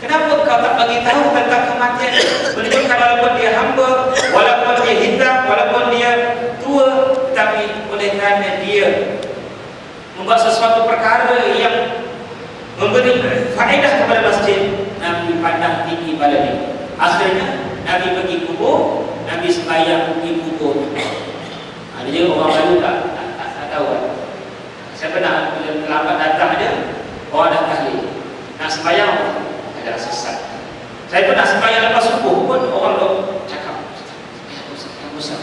Kenapa kau tak bagi tahu tentang kematian? Menunjukkan walaupun dia hamba, walaupun dia hitam, walaupun dia tua, tapi oleh kerana dia membuat sesuatu perkara yang memberi faedah kepada masjid, Nabi pandang tinggi pada dia. Akhirnya Nabi pergi kubur, Nabi sembahyang di kubur. Ada je orang baru tak tahu kan. Saya pernah bila terlambat datang aja, orang dah tahlil. Nak sembahyang ada sesat. Saya pernah sembahyang lepas subuh pun orang dok cakap, yang besar.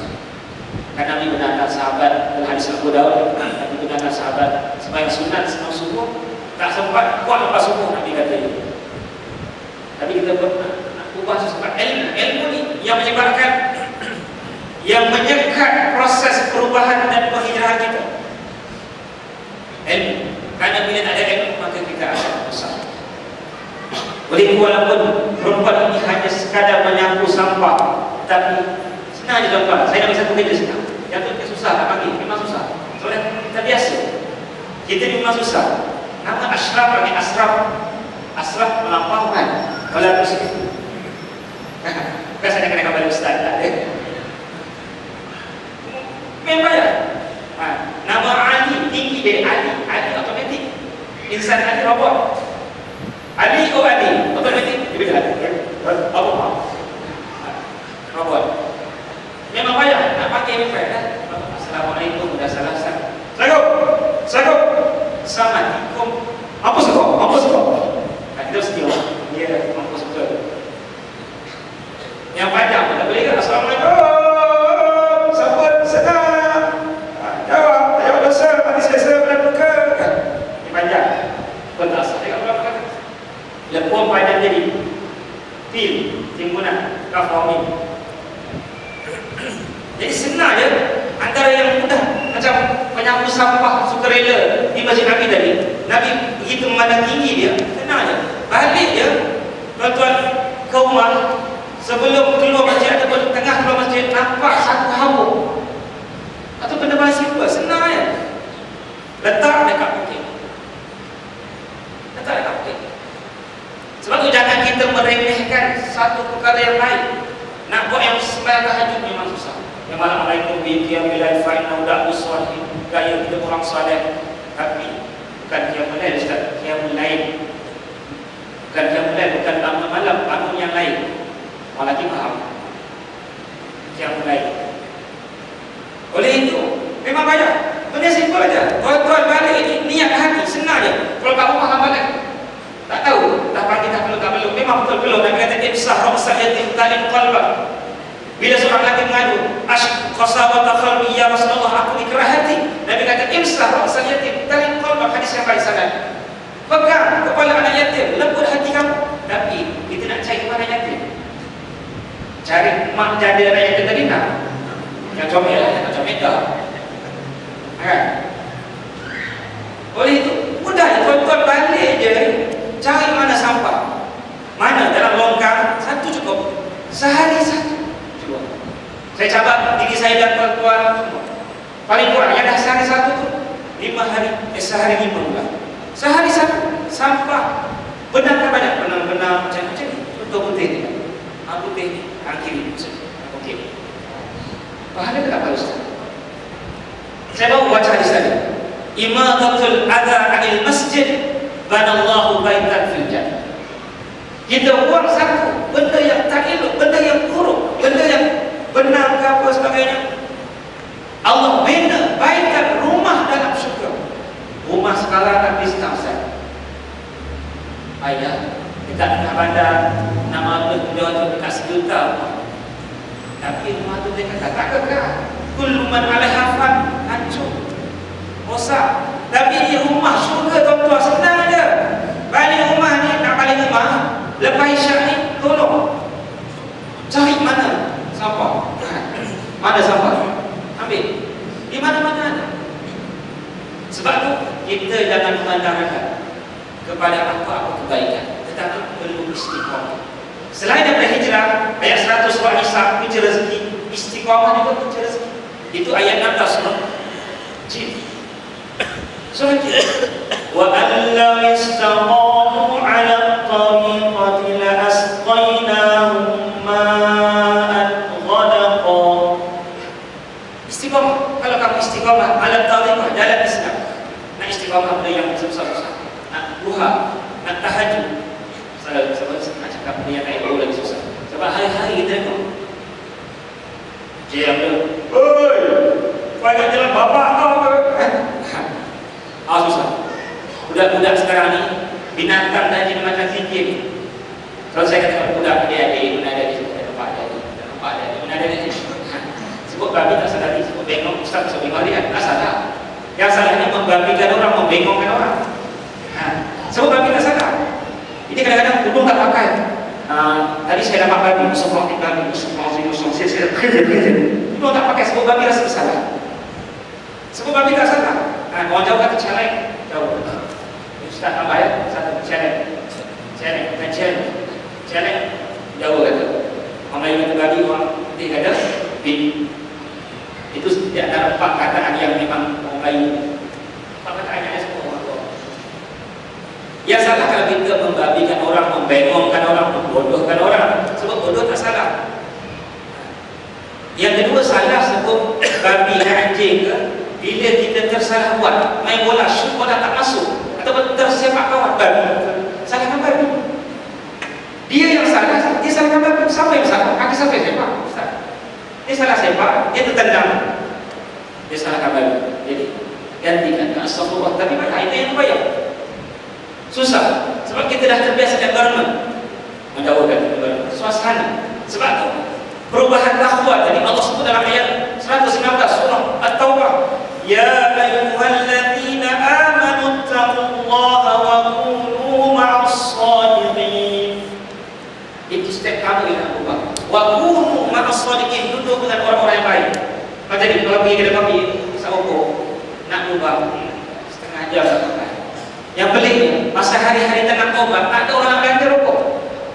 Kan Nabi benarkan sahabat dalam hadis Abu Daud, Nabi benarkan sahabat sembahyang sunat sebelum subuh tak sempat kuat lepas subuh, Nabi kata itu. Tapi kita pernah nak ubah sebab ilmu ni yang menyebabkan, yang menyekat proses perubahan dan penghijrahan kita. Ilmu. Karena bila tak ada ilmu maka kita akan besar. Oleh walaupun perempuan ini hanya sekadar menyapu sampah, tapi senang je tuan-tuan. Saya nak bagi satu kerja senang. Yang tu susah nak bagi, memang susah. Soalnya kita biasa. Kita ni memang susah. Nama Ashraf lagi Ashraf. Ashraf melampaukan. Kalau aku sikit. Kan saya kena kembali Ustaz tak memang bayar. Nama Ali tinggi dari Ali. Ali otomatik. Insan Ali robot. Ali Ali otomatik dia ada. Apa? Robot. Memang bayar. Nak pakai memang bayar. Assalamualaikum dah salah sah. Assalamualaikum. Assalamualaikum. Apa suka? Kita sedia. Dia apa suka. Yang panjang tak boleh kan? Assalamualaikum. Sahabat senang. Jawab dosa. Mati saya benar buka. Ini panjang. Betul. Saya tak apa kata. Lepuan panjang jadi timbunan kafami. Jadi senang je. Antara yang mudah macam penyapu sampah sukarela di Masjid Nabi tadi. Nabi begitu memandang tinggi dia, senang je. Balik dia, tuan-tuan ke rumah, sebelum keluar masjid ataupun tengah keluar masjid, nampak satu habuk atau benda basi pun, senang je. Letak dekat putih. Sebab tu jangan kita meremehkan satu perkara yang lain. Nak buat yang sembahyang tahajud memang susah. Yang malam alaikum bi qiyamil fa'inna da'u shalihin. Gaya kita orang soleh. Tapi bukan qiyamul lail, Ustaz. Qiyamul lail. Bukan qiyamul lail, bukan bangun malam, bangun yang lain. Orang lagi faham. Qiyamul lail. Oleh itu, memang banyak. Benda simple aja. Tuan-tuan balik ini niat hati, senang je. Kalau kamu faham balik. Tak tahu, tak pagi tak perlu. Memang betul perlu. Nabi kata imsah ra'sa yatim talin qalbak. Bila seorang lelaki mengadu, ashqasa wa takhalbi ya Rasulullah, aku dikerah hati. Nabi kata imsah ra'sa yatim talin qalbak. Hadis yang baik sanad. Pegang kepala anak yatim, lembut hati kamu. Tapi kita nak cari mana yatim. cari mak jada yang kita dina, yang comel lah, yang comel dah. Kan? Oleh itu, mudah tuan-tuan balik je, cari mana sampah, mana dalam longkang, satu cukup, sehari satu. Cuba. Saya cabar diri saya dan tuan-tuan, paling kurang yang dah sehari satu tu, 5 hari, sehari 5 bulan. Sehari satu, sampah, benang banyak, benang-benang macam-macam ni, contoh putih ni, putih ni, kiri, okey. Pahala tak apa Ustaz? Saya baru baca hadis tadi. Imatatul adha 'anil masjid banallahu baitan fil jannah. Kita buang satu benda yang tak elok, benda yang buruk, benda yang benang ke apa sebagainya, Allah bina baitan, rumah dalam syurga. Rumah sekarang nak bisnes Ustaz. Ayah, kita nak bandar nama tu dia dekat 1 juta rumah. Tapi rumah tu dia kata tak kekal. Kullu man 'alaiha fan, hancur, rosak. Tapi ni rumah syurga tuan-tuan, senang je. Balik rumah ni, nak balik rumah, lepas isyak ni, tolong cari mana sampah. Mana sampah? Ambil. Di mana-mana ada. Sebab tu kita jangan memandangkan kepada apa-apa kebaikan, tetapi perlu istiqamah. Selain daripada hijrah, ayat 100 surah Nisa, kunci rezeki, istiqamah juga kunci rezeki. Itu ayat 16 surah Jin. Surah Jin. Wa allam istaqamu 'ala tariqati la asqainahum ma'an ghadaqa. Istiqamah. Kalau kamu istiqamah 'ala tariqah, jalan Islam. Nak istiqamah benda yang susah-susah. Nak duha, nak tahajud. Saya nak cakap benda yang lain baru lagi susah. Sebab hari-hari kita tengok dia ada, oi, kau ingat jalan bapak kau ke? Susah. Budak-budak sekarang ni binatang dah jadi macam zikir ni. Kalau saya kata budak dia ada, mana ada di tempat dia, tempat dia, mana ada di sebut babi tak salah ni, sebut bengong Ustaz sebab hari tak salah. Yang salahnya membabikan orang, membengongkan orang. Sebut babi tak salah. Ini kadang-kadang tudung tak pakai. Tadi saya dapat babi, musuh babi, musuh saya kerja. Tudung tak pakai, sebut babi rasa bersalah. Sebut babi tak salah. Orang jauh kata celeng, jauh. Ustaz tambah ya, satu celeng, bukan celeng, jauh kata. Orang lain kata babi, orang putih kata bin. Itu di antara 4 kataan yang memang orang lain. 4 kataan yang semua orang tua. Ya salah kalau kita membabikan orang, membengongkan orang, membodohkan orang. Sebab bodoh tak salah. Yang kedua, salah sebut babi dan anjing ke bila kita tersalah buat, main bola, shoot bola tak masuk, ataupun tersepak kawan, babi. Salahkan babi. Dia yang salah, dia salahkan babi. Siapa yang salah? Kaki siapa yang sepak? Ustaz. Dia salah sepak, dia tertendang, dia salahkan babi. Jadi gantikan astagfirullah, tapi mana itu yang bayar. Susah. Sebab kita dah terbiasa environment, menjauhkan suasana. Sebab tu perubahan dakwah tadi Allah sebut dalam ayat 119 surah At-Taubah, ya ayyuhalladzina amanu taqullaha wa kunu ma'as shadiqin. Itu step kamu yang nak ubah. Wa kunu ma'as shadiqin, duduk dengan orang-orang yang baik. Macam ni kalau pergi kedai kopi, sahur nak ubah setengah jam sampai. Yang peliknya, masa hari-hari tak nak taubat, tak ada orang nak ganti rokok.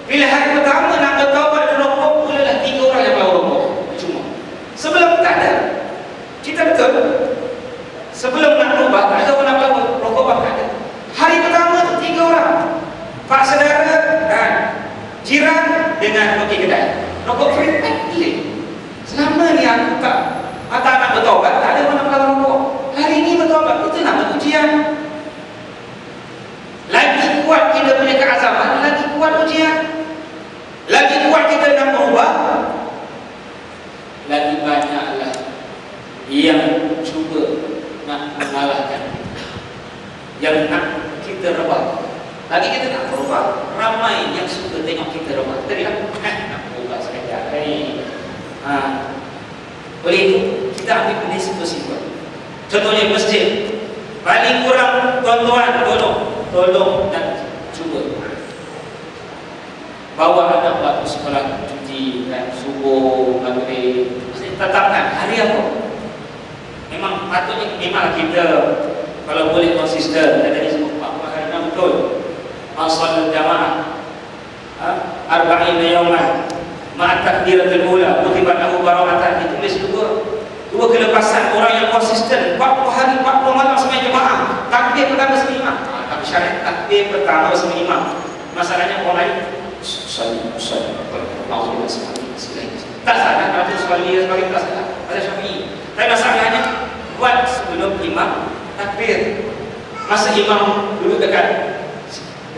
Bila hari pertama nak bertaubat dan rokok, mulalah 3 orang yang bawa rokok. Cuma sebelum tak ada. Kita betul. Sebelum nak berubah, tak ada orang nak bawa rokok, tak ada. Hari pertama tu 3 orang. Pak saudara dan jiran dengan pergi kedai. Rokok free, pelik. Selama ni aku tak nak bertaubat, tak ada orang nak bawa rokok. Hari ini bertaubat, itu nama ujian. Lagi kuat kita punya keazaman, lagi kuat ujian. Lagi kuat kita nak berubah, lagi banyaklah yang cuba nak mengalahkan, yang nak kita rebah. Lagi kita nak berubah, ramai yang suka tengok kita rebah. Tadi nak berubah sekejap. Oleh itu kita ambil prinsip-prinsip. Contohnya masjid, paling kurang tuan-tuan tolong dan cuba bawa anak waktu sekolah cuti kan, subuh, maghrib, mesti tetapkan hari apa. Memang patutnya memang kita kalau boleh konsisten. Tadi sebut 40 hari memang betul. Masalah jamaah arba'ina yawman ma'at takbiratul ula kutibat lahu barakatan, ditulis dua kelepasan orang yang konsisten 40 hari 40 malam sama jemaah. Takbir pertama sama imam. Tapi syarat takbir pertama sama imam. Masalahnya orang lain tak salah, Rasul Salih sebagai tak salah, ada Syafi'i. Tapi masalahnya buat sebelum imam takbir. Masa imam duduk dekat,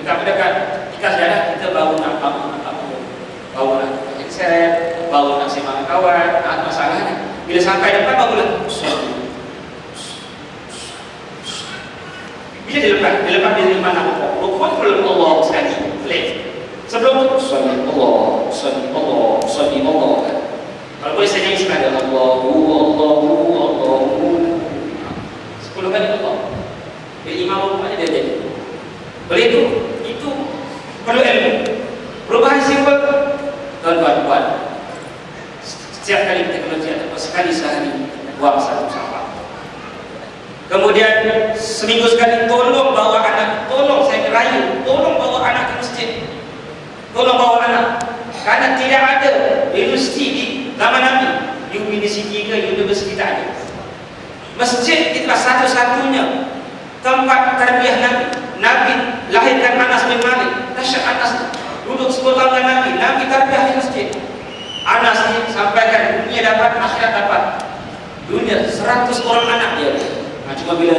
jika sejarah kita baru nak headset, baru nak sembang kawan, ada masalahnya. Bila sampai depan barulah bila dilepas dari mana rukun belum Allah sekali boleh. Sebelum itu sallallahu kalau boleh saya nyanyi sekali Allahu 10 kali Allah. Bila imam rukun dia jadi. Boleh itu perlu ilmu. Perubahan simbol tuan-tuan buat. Setiap kali kita kerja atau sekali sehari buang satu sampah. Kemudian seminggu sekali tolong bawa anak, tolong saya rayu, tolong bawa anak ke masjid. Tolong bawa anak. Karena tidak ada universiti di zaman Nabi, universiti ke universiti tak ada. Masjid itulah satu-satunya tempat tarbiyah Nabi. Nabi lahirkan Anas bin Malik. Dahsyat Anas duduk 10 tahun dengan Nabi. Nabi tarbiyah di masjid. Anas ini sampaikan dunia dapat, akhirat dapat. Dunia 100 orang anak dia. Nah, cuma bila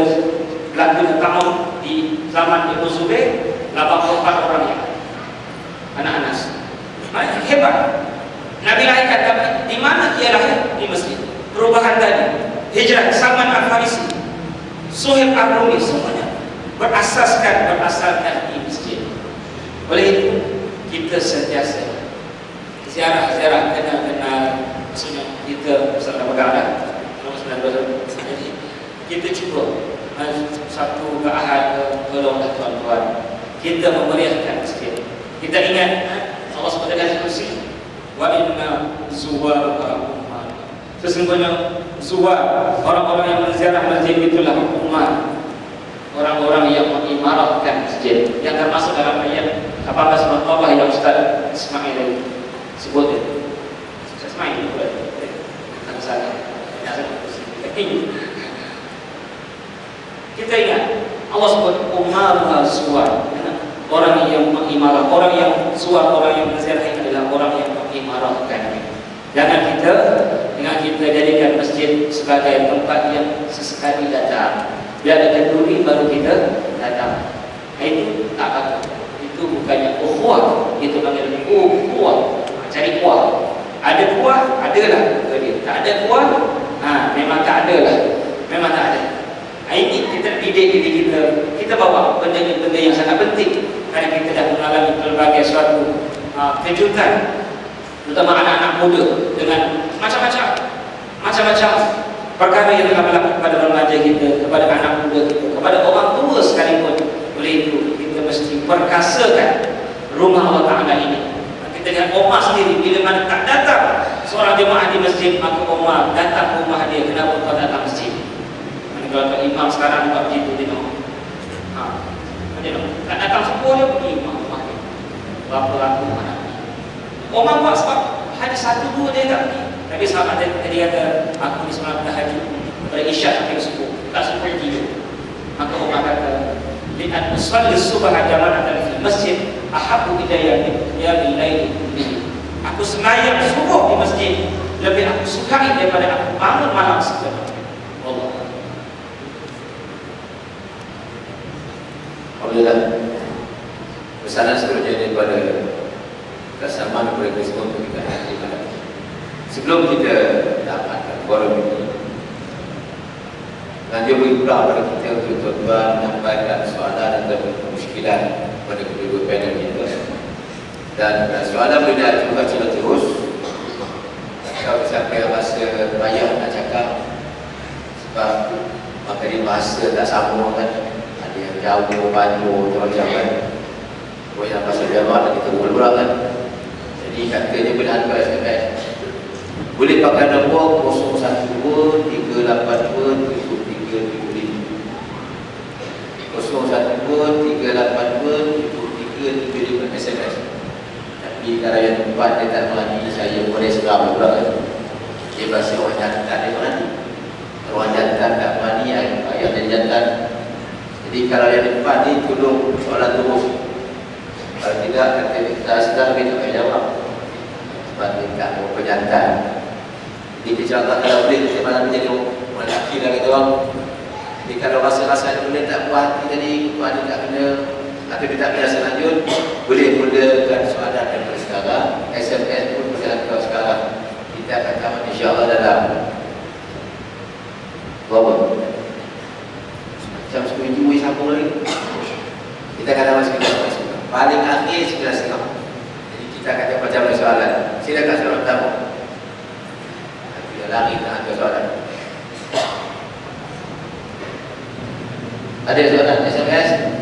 berlaku tahun di zaman Ibnu Zubair 84 orang ya. Anak Anas. Nah, hebat. Nabi lahirkan tapi di mana dia lahir? Di masjid. Perubahan tadi, hijrah Salman Al-Farisi, Suhaib Ar-Rumi, semuanya berasalkan di masjid. Oleh itu kita sentiasa ziarah kenal maksudnya kita bersama pegang kita cuba satu ke ahad tolonglah tuan-tuan kita memeriahkan masjid. Kita ingat Allah SWT kursi wa inna zuwar sesungguhnya zuwar orang-orang yang menziarah masjid itulah umat, orang-orang yang mengimarahkan masjid, yang termasuk dalam ayat 18 surah Taubah yang Ustaz Ismail sebut itu. Ustaz Ismail itu bukan salah. Kita ingat Allah sebut ummah suwar, orang yang mengimarah, orang yang suwar, orang yang menziarah adalah orang yang mengimarahkan. Jangan dengan kita jadikan masjid sebagai tempat yang sesekali datang. Bila ada kenduri baru kita datang. Itu tak apa. Itu bukannya ukhuwah, itu panggil ukhuwah. Cari kuah. Ada kuah, adalah. Tak ada kuah, memang tak adalah. Memang tak ada. Ini kita didik diri kita bawa benda-benda yang sangat penting. Kerana kita dah mengalami pelbagai suatu kejutan, terutama anak-anak muda dengan macam-macam perkara yang telah berlaku kepada remaja kita, kepada anak muda kita, kepada orang tua sekalipun. Oleh itu kita mesti perkasakan rumah Allah Ta'ala ini. Kita lihat Omar sendiri, bila mana tak datang seorang jemaah di masjid, maka Omar datang ke rumah dia. Kenapa kau datang masjid? Kalau imam sekarang buat begitu, dia nak datang sebuah dia pergi rumah dia. Berapa laku anak Omar buat sebab hanya 1-2 dia tak pergi. Tapi sahabat tadi kata, aku di semalam tahajud pada isyak sampai subuh, tak sampai tidur. Maka Omar kata, li'an usalli subha jama'atan fil masjid ahabbu ilayya min laili bihi. Aku sembahyang subuh di masjid lebih aku sukai daripada aku bangun malam sebenarnya. Allah. Alhamdulillah. Pesanan seterusnya daripada kesamaan kepada Kristus untuk kita hadirkan. Sebelum kita dapatkan forum ini, dan dia beri peluang pada kita untuk tuan-tuan menyampaikan soalan dan kemusykilan pada kedua panel kita. Dan soalan boleh diajukan terus. Kalau siapa yang rasa payah nak cakap sebab maka dia bahasa tak sama kan, ada yang jauh, panjang, macam kan. Yang pasal jamaah kita boleh kan. Jadi katanya boleh hantar SMS Boleh pakai nombor 012 382 7375. 012 382 7375 SMS. Tapi kalau yang tempat dia tak melani, saya boleh seram pula kan. Dia bahasa orang jantan dia melani. Orang jantan tak melani, ayah dia jantan. Jadi kalau yang tempat ni tolong soalan terus. Kalau tidak, kata kita sedang kita tak jawab. Sebab dia tak mau penjantan. Jadi insyaAllah kalau boleh kita malam menjadi orang lelaki lah kata orang. Jadi kalau rasa-rasa dia boleh tak puas hati tadi, puas dia tak kena atau dia tak biasa lanjut, boleh mulakan soalan daripada sekarang. SMS pun boleh hantar sekarang. Kita akan tamat insyaAllah dalam berapa? Macam 10 jam boleh sambung lagi. Kita akan dapat sekitar paling akhir sekitar setengah. Jadi kita akan dapat macam soalan. Silakan soalan pertama. Lari tak ada soalan. Ada soalan SMS?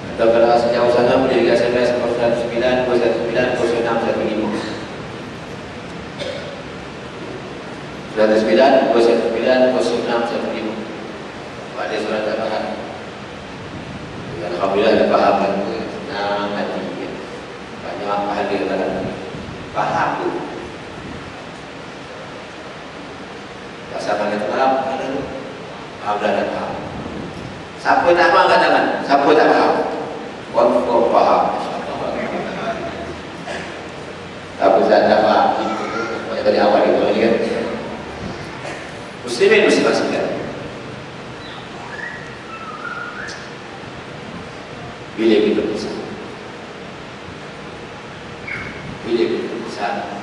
Atau kalau sejauh sana boleh juga SMS 019 219 0615. 019 219 0615. Ada soalan tambahan? Alhamdulillah ada pahaman tu. Senang hati. Banyak pahala dalam faham tu. Pasal mana faham? Mana tu? Alhamdulillah dah faham. Siapa tak faham kat tangan? Siapa tak faham? Confirm faham. Siapa tak faham? Banyak dari awal itu lagi kan? Muslimin muslimat sekalian. Bila kita besar, bila kita besar,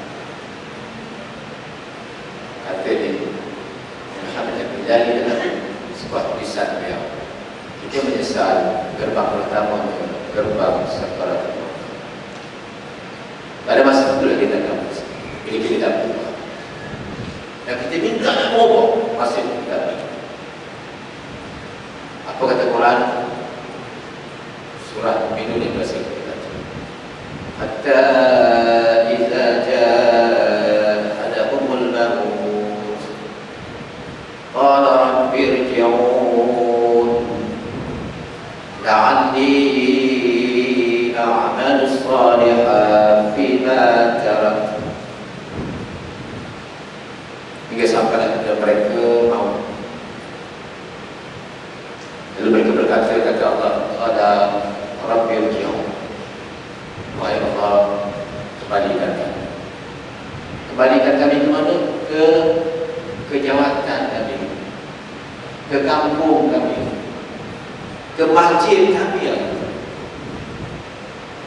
kata dia Muhammad menjadi dalam sebuah tulisan beliau. Kita menyesal gerbang pertama, gerbang sakarat maut. Pada masa itu kita tak berubah. Ini kita tak berubah. Dan kita minta nak berubah, masih tidak. Apa kata Quran? Surah Minun yang berhasil kita baca. Hatta iza ja'adahumul maut qala rabbi irji'un la'alli a'malu salihan fima taraktu. Hingga sampai kepada mereka maut. Lalu mereka berkata, kata Allah, qala Rabbi irji'un. Wahai Allah, kembalikan kami. Kembalikan kami ke mana? Ke jawatan kami, ke kampung kami, ke masjid kami yang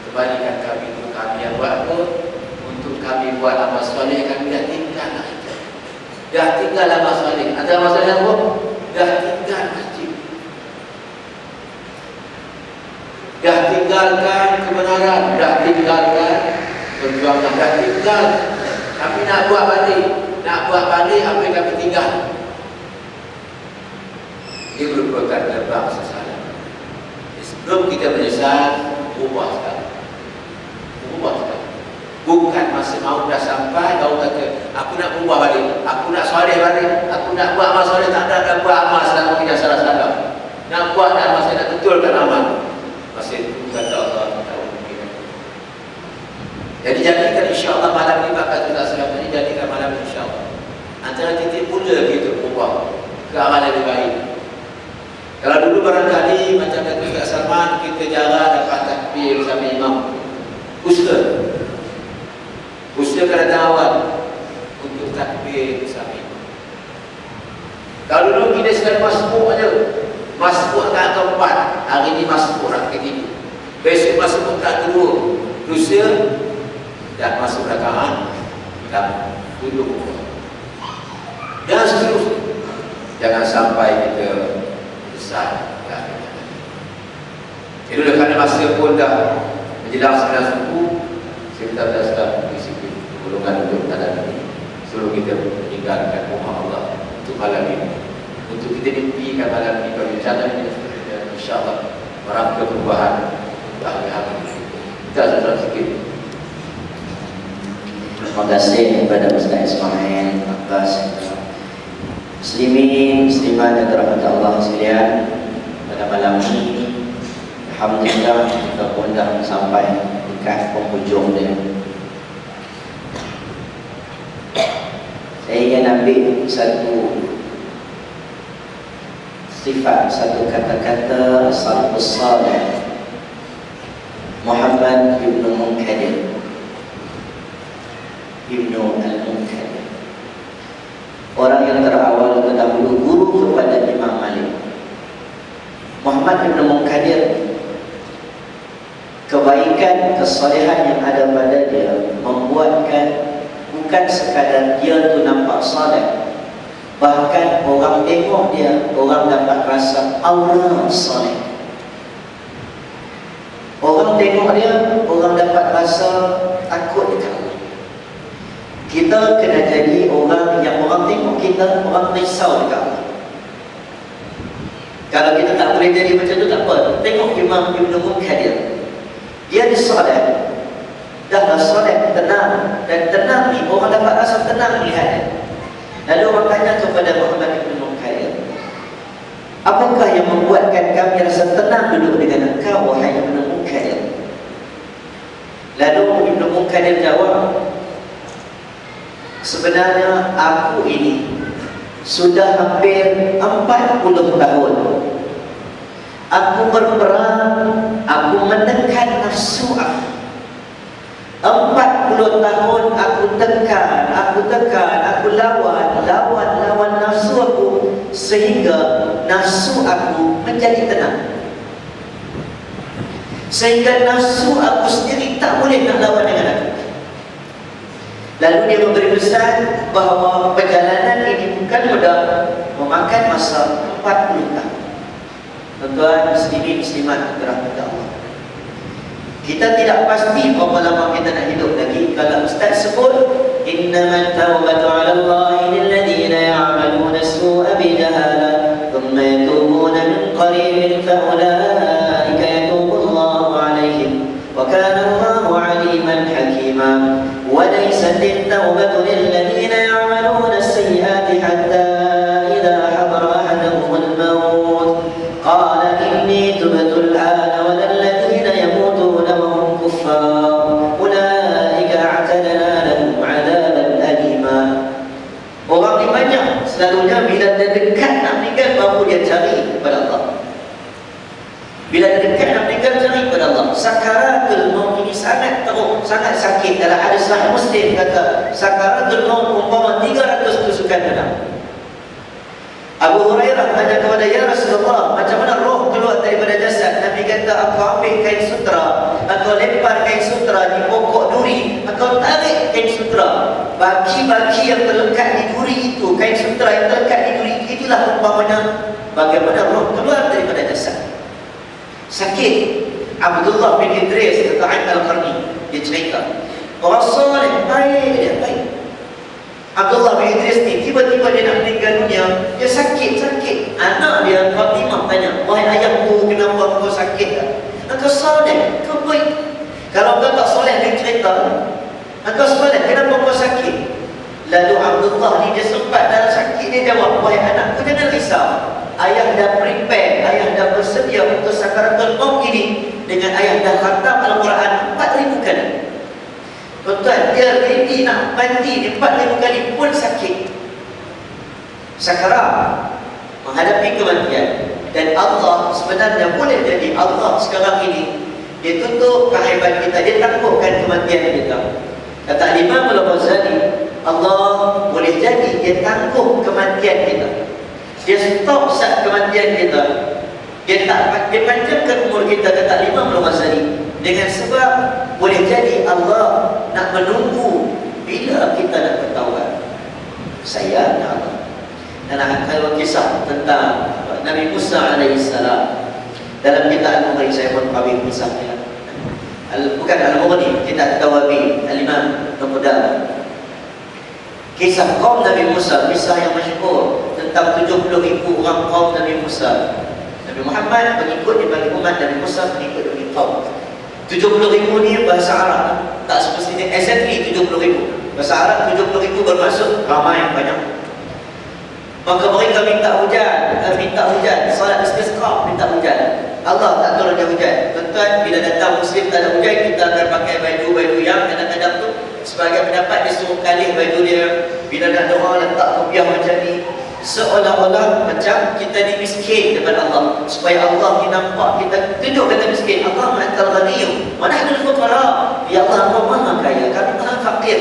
kembalikan kami untuk kami yang buat apa? Untuk kami buat amal soleh. Kami dah tinggal lah itu. Dah tinggal amal soleh. Ada amal soleh apa? Dah tinggal masjid. Dah tinggalkan kebenaran, dah tinggalkan perjuangan, dah tinggal. Kami nak buat balik apa yang kami tinggal. Ini merupakan gerbang sesalan. Sebelum kita menyesal, ubah sekarang. Ubah sekarang. Bukan masa mau dah sampai, kau kata, aku nak ubah balik, aku nak soleh balik, aku nak buat amal soleh, tak ada buat amal selama kita salah-salah. Nak buat amal, saya nak betulkan amal. Masih itu kata Allah tahu mungkin. Jadi jadikan insyaAllah malam ni bakal kita selama ni, jadikan malam ni insyaAllah antara titik mula kita berubah ke arah lebih baik. Kalau dulu barangkali macam kata Ustaz Salman, kita jarang dapat takbir bersama imam. Usaha datang awal untuk takbir bersama imam. Kalau dulu kita sekali masbuk aja, masbuk tak keempat, hari ini masbuk rakaat ketiga, besok masbuk rakaat kedua, lusa dah masuk rakaat dan duduk. Dan seterusnya. Jangan sampai kita besar. Itu dah kerana masa pun dah menjelang 9 suku, kita dah sedang disiplin golongan untuk tanah ini. Sebelum kita meninggalkan rumah Allah untuk malam ini, untuk kita mimpikan malam ini, perbincangan ini, insyaAllah merangka perubahan untuk ahli-ahli. Terima kasih kepada Ustaz Ismail Abbas. Muslimin, muslimat yang dirahmati Allah sekalian, pada malam ini alhamdulillah kita pun dah sampai dekat penghujung dia. Saya ingin ambil satu sifat, satu kata-kata salafus salih Muhammad ibn Munkadir Ibnu al-Munkadir, orang yang terawal terdahulu guru kepada Imam Malik. Muhammad ibn Munkadir, kebaikan, kesalehan yang ada pada dia membuatkan bukan sekadar dia tu nampak saleh, bahkan orang tengok dia, orang dapat rasa aura saleh. Orang tengok dia, orang dapat rasa takut dekat Allah. Kita kena jadi orang yang orang tengok kita, orang risau dekat Allah. Kalau kita tak boleh jadi macam tu, tak apa. Tengok Imam Ibn Munkadir, dia disolat, dah solat tenang, dan tenang ni orang dapat rasa tenang melihat dia. Lalu orang tanya kepada Muhammad Ibn Munkadir, apakah yang membuatkan kami rasa tenang duduk dengan engkau, wahai Ibn Munkadir? Lalu Ibn Munkadir jawab, sebenarnya aku ini sudah hampir 40 tahun aku berperang, aku menekan nafsu aku. 40 tahun aku tekan, aku lawan nafsu aku, sehingga nafsu aku menjadi tenang. Sehingga nafsu aku sendiri tak boleh nak lawan dengan aku. Lalu dia memberi pesan bahawa perjalanan ini bukan mudah, memakan masa 40 tahun. Tuan-tuan, muslimin, muslimat dirahmati Allah, kita tidak pasti berapa lama kita nak hidup lagi. Kalau Ustaz sebut innamat tawbatu 'ala Allahi lilladheena ya'maluna as-su'a bijahalah thumma yatubuna min qaribin fa ulaika yatubu Allahu 'alaihim wa kana Allahu 'aliman hakima. وليست التوبة للذين يعملون السيئات حتى إذا حضر أحدهم الموت قال إني تبت الآن ولا الذين يموتون وهم كفار أولئك أعتدنا لهم عذابا أليما. Orang ni banyak selalunya bila dia dekat nak meninggal baru dia cari kepada Allah. Bila dia dekat nak meninggal cari kepada Allah. Sakaratul maut ini sangat teruk, sangat sakit. Dalam hadis Sahih Muslim kata sakaratul maut umpama 300 tusukan pedang. Abu Hurairah tanya kepada ya Rasulullah, macam mana roh keluar daripada jasad? Nabi kata, aku ambil kain sutra, aku lempar kain sutra di pokok duri, aku tarik kain sutra, baki-baki yang terlekat di duri itu, kain sutra yang terlekat di duri, itulah umpamanya bagaimana roh keluar daripada jasad. Sakit. Abdullah bin Idris kata Al-Qarni, dia cerita orang soleh, baik dia, baik. Abdullah bin Idris ni tiba-tiba dia nak meninggal dunia, dia sakit. Anak dia Fatimah tanya, wahai ayahku, kenapa kau sakit? Engkau soleh, kau baik. Kalau kau tak soleh, dia cerita, engkau soleh, kenapa kau sakit? Lalu Abdullah ni dia sempat dalam sakit, dia jawab, wahai anakku, jangan risau. Ayah dah prepare, ayah dah bersedia untuk sakaratul maut ini dengan ayah dah khatam Al-Quran 4,000 kali. Tuan-tuan, dia ready nak mati 4,000 kali pun sakit. Sakarat, menghadapi kematian. Dan Allah sebenarnya boleh jadi Allah sekarang ini, dia tutup keaiban kita, dia takutkan kematian kita. Kata Imam Al-Ghazali, Allah boleh jadi dia tangguh kematian kita, dia stop saat kematian kita, dia panjangkan umur kita. Kata Imam Al-Ghazali, dengan sebab boleh jadi Allah nak menunggu bila kita nak bertaubat. Saya nak Allah. Dan kalau kisah tentang Nabi Musa AS dalam kitab Al-Mughni, saya pun ambil kisahnya, bukan Al-Mughni, kitab Tawabi Al-Imam Al-Qudamah. Kisah kaum Nabi Musa, kisah yang masyhur tentang 70,000 orang kaum Nabi Musa. Nabi Muhammad mengikut dibagi umat Nabi Musa mengikut dibagi kaum. 70,000 ni bahasa Arab, tak semestinya exactly 70,000. Bahasa Arab 70,000 bermaksud ramai, banyak. Maka mereka minta hujan, salat istisqa, minta hujan. Allah tak turunnya hujan. Tuan-tuan, bila datang Muslim tak ada hujan, kita akan pakai baju yang kadang-kadang tu sebagai pendapat dia suruh kalih baju dia. Bila nak doa letak kopiah macam ni, seolah-olah macam kita ni miskin kepada Allah, supaya Allah ni nampak kita tunjuk kata miskin. Allah ma'atal ghaniyyu wa nahnu al-fuqara. Ya Allah, Engkau maha kaya, kami maha fakir.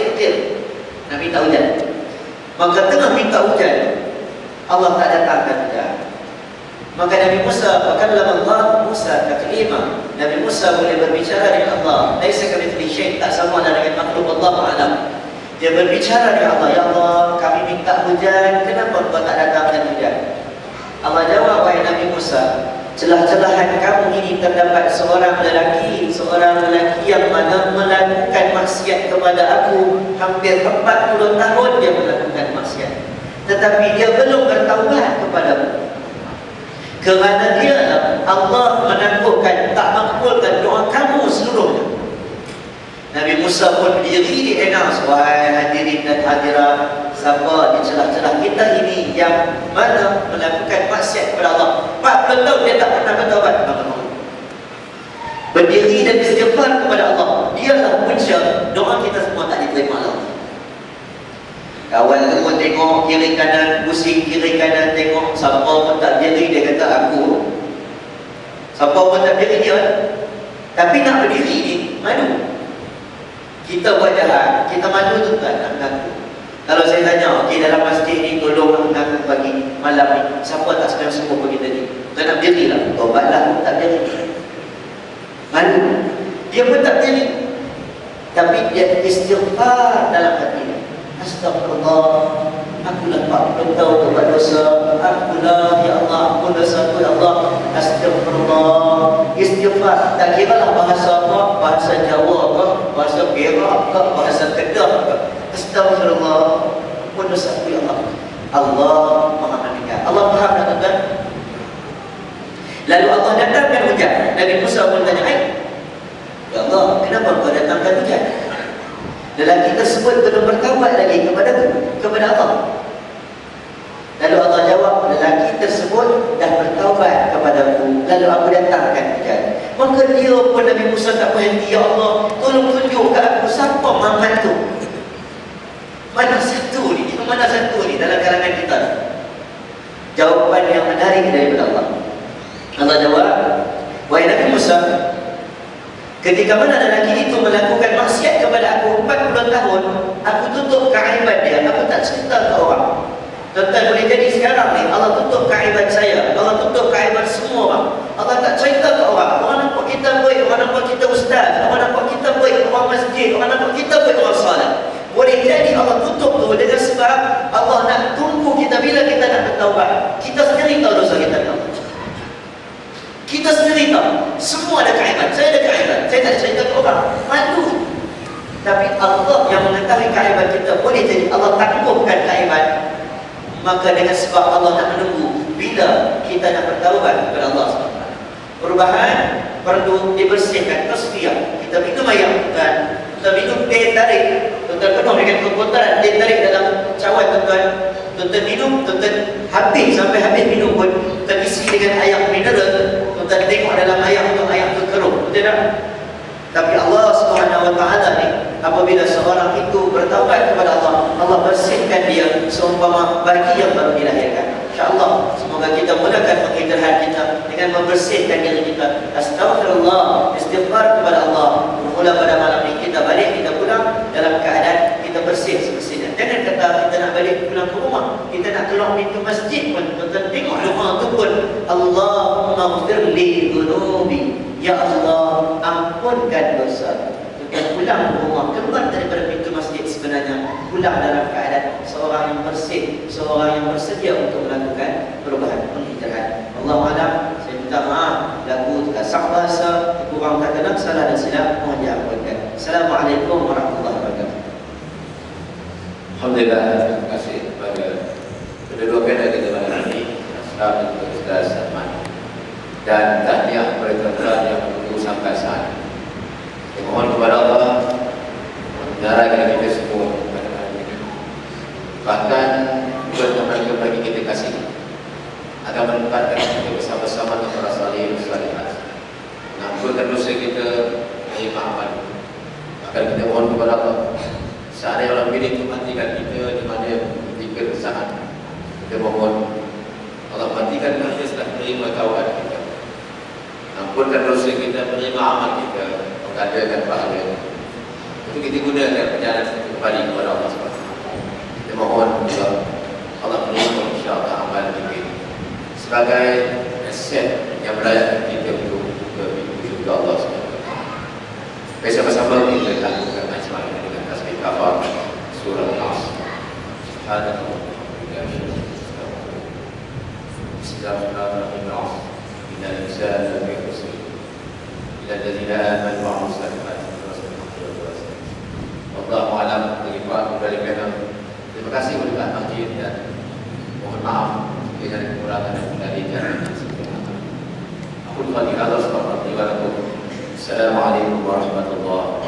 Nak minta hujan. Maka tengah minta hujan, Allah tak datangkan hujan. Maka Nabi Musa, fakallama Allah Musa taklima. Nabi Musa boleh berbicara dengan Allah. Laisa kamitslihi syai', tak sama dengan makhluk Allah Alam. Dia berbicara dengan Allah, ya Allah, kami minta hujan, kenapa Engkau tak datangkan hujan? Allah jawab, wahai Nabi Musa, celah-celahan kamu ini terdapat seorang lelaki yang mana melakukan maksiat kepada aku hampir 40 tahun dia melakukan maksiat, tetapi dia belum bertaubat kepadamu. Kerana dia Allah menakutkan tak makbulkan doa kamu seluruhnya. Nabi Musa pun berdiri di enas, wahai hadirin dan hadirat, siapa di celah-celah kita ini yang mana melakukan maksiat kepada Allah 40 tahun dia tak pernah bertaubat, berdiri dan istighfar kepada Allah, dialah punca doa kita semua tak diterima Allah. Kawan semua tengok kiri kanan, pusing kiri kanan, tengok siapa pun tak berdiri, dia kata aku. Siapa pun tak berdiri dia. Tapi nak berdiri ni malu. Kita buat jalan, kita malu tu kan nak mengaku. Kalau saya tanya, okey dalam masjid ni tolong mengaku pagi malam ni, siapa tak sekarang semua bagi tadi? Kau nak berdiri lah, tobatlah pun tak berdiri. Malu. Dia pun tak berdiri. Tapi dia istighfar dalam hati. Astagfirullah, akulah 40 tahun berbuat dosa, akulah ya Allah, ampun dosa aku ya Allah. Astagfirullah, istighfar. Tak kira lah bahasa apa, bahasa Jawa ke, bahasa Perak ke, bahasa Kedah ke. Astagfirullah, ampun dosa aku ya Allah. Allah Maha mendengar. Allah faham tak tuan? Lalu Allah datangkan hujan. Nabi Musa pun tanya, ya Allah, kenapa kau datangkan hujan? Lelaki tersebut belum bertaubat lagi kepada Allah. Lalu Allah jawab, lelaki tersebut dah bertaubat kepadaku, lalu aku datangkan hujan. Maka dia pun Nabi Musa tak berhenti, ya Allah, tolong tunjuk ke aku siapa Muhammad tu. Mana satu ni dalam kalangan kita? Jawapan yang menarik daripada Allah. Allah jawab, wahai Nabi Musa, ketika mana lelaki itu melakukan maksiat kepada aku 40 tahun, aku tutup keaiban dia, aku tak cerita ke orang. Tuan-tuan, boleh jadi sekarang ni Allah tutup keaiban saya, Allah tutup keaiban semua orang. Allah tak cerita ke orang. Orang nampak kita baik, orang nampak kita ustaz, orang nampak kita baik, orang masjid, orang nampak kita baik, orang salat. Boleh jadi Allah tutup tu dengan sebab Allah nak tunggu kita bila kita nak bertaubat. Kita sendiri tahu dosa kita tahu. Kita sendiri tahu. Semua ada keaiban. Saya ada keaiban. Saya tak cerita ke orang. Malu. Tapi Allah yang mengetahui keaiban kita. Boleh jadi Allah tangguhkan keaiban. Maka dengan sebab Allah nak menunggu bila kita nak bertaubat kepada Allah SWT. Perubahan perlu dibersihkan. Tasfiyah. Kita minum air kan. Kita minum teh tarik. Tuan-tuan penuh dengan kekuatan teh tarik dalam cawan tuan-tuan. Tuan-tuan minum, tuan-tuan sampai habis minum pun terisi dengan air mineral. Tuan-tuan tengok dalam air tu keruh. Betul tak? Tapi Allah Subhanahu Wa Taala ni, apabila seorang itu bertaubat kepada Allah, Allah bersihkan dia seumpama bayi yang baru dilahirkan. InsyaAllah semoga kita mudahkan penghijrahan kita dengan membersihkan diri kita. Astaghfirullah, istighfar kepada Allah. Mula pada malam ini kita balik, kita pulang dalam keadaan kita bersih semestinya. Jangan kata kita nak balik pulang ke rumah, kita nak keluar pintu masjid pun tuan-tuan tengok doa tu pun, Allahumma ghfirli dhunubi, ya Allah ampunkan dosa. Kita pulang ke rumah, keluar daripada pintu masjid sebenarnya pulang dalam keadaan seorang yang bersih, seorang yang bersedia untuk melakukan perubahan penghijrahan. Allahuakbar. Saya minta maaf lagu kasar bahasa, kurang kata salah dan silap, mohon diampunkan. Assalamualaikum warahmatullahi wabarakatuh. Alhamdulillah, terima kasih kepada kedua panel kita malam ini, Ustaz dan Ustaz Salman, dan tahniah kepada tuan-tuan yang menunggu sampai saat. Mohon kepada Allah mendarahkan kita semua Bahkan bukan mereka bagi kita kasih, akan menempatkan kita bersama-sama dengan para salih salihat, mengampunkan dosa kita, menerima amal. Akan kita mohon kepada Allah, seandainya Allah pilih untuk matikan kita di mana ketika sangat, kita mohon Allah matikan kita setelah menerima taubat kita, ampunkan dosa kita, menerima amal kita, mengadakan pahala. Itu kita gunakan perjalanan kita kembali kepada Allah SWT. Kita mohon juga Allah menerima insyaAllah amal kita sebagai aset yang melayakkan kita untuk surga Allah SWT. Bersama-sama kita lakukan macam ini dengan tasbih kafar surah Al-As. Subhanallah. Bismillahirrahmanirrahim. Innal insana lafi khusr illa alladhina amanu wa 'amilus salihati. Wallahu a'lam bishawab. Terima kasih kepada masjid dan mohon maaf jika ada kekurangan dan dari jalan yang sebenarnya. Aku tuhan di Allah SWT. Assalamualaikum warahmatullahi wabarakatuh.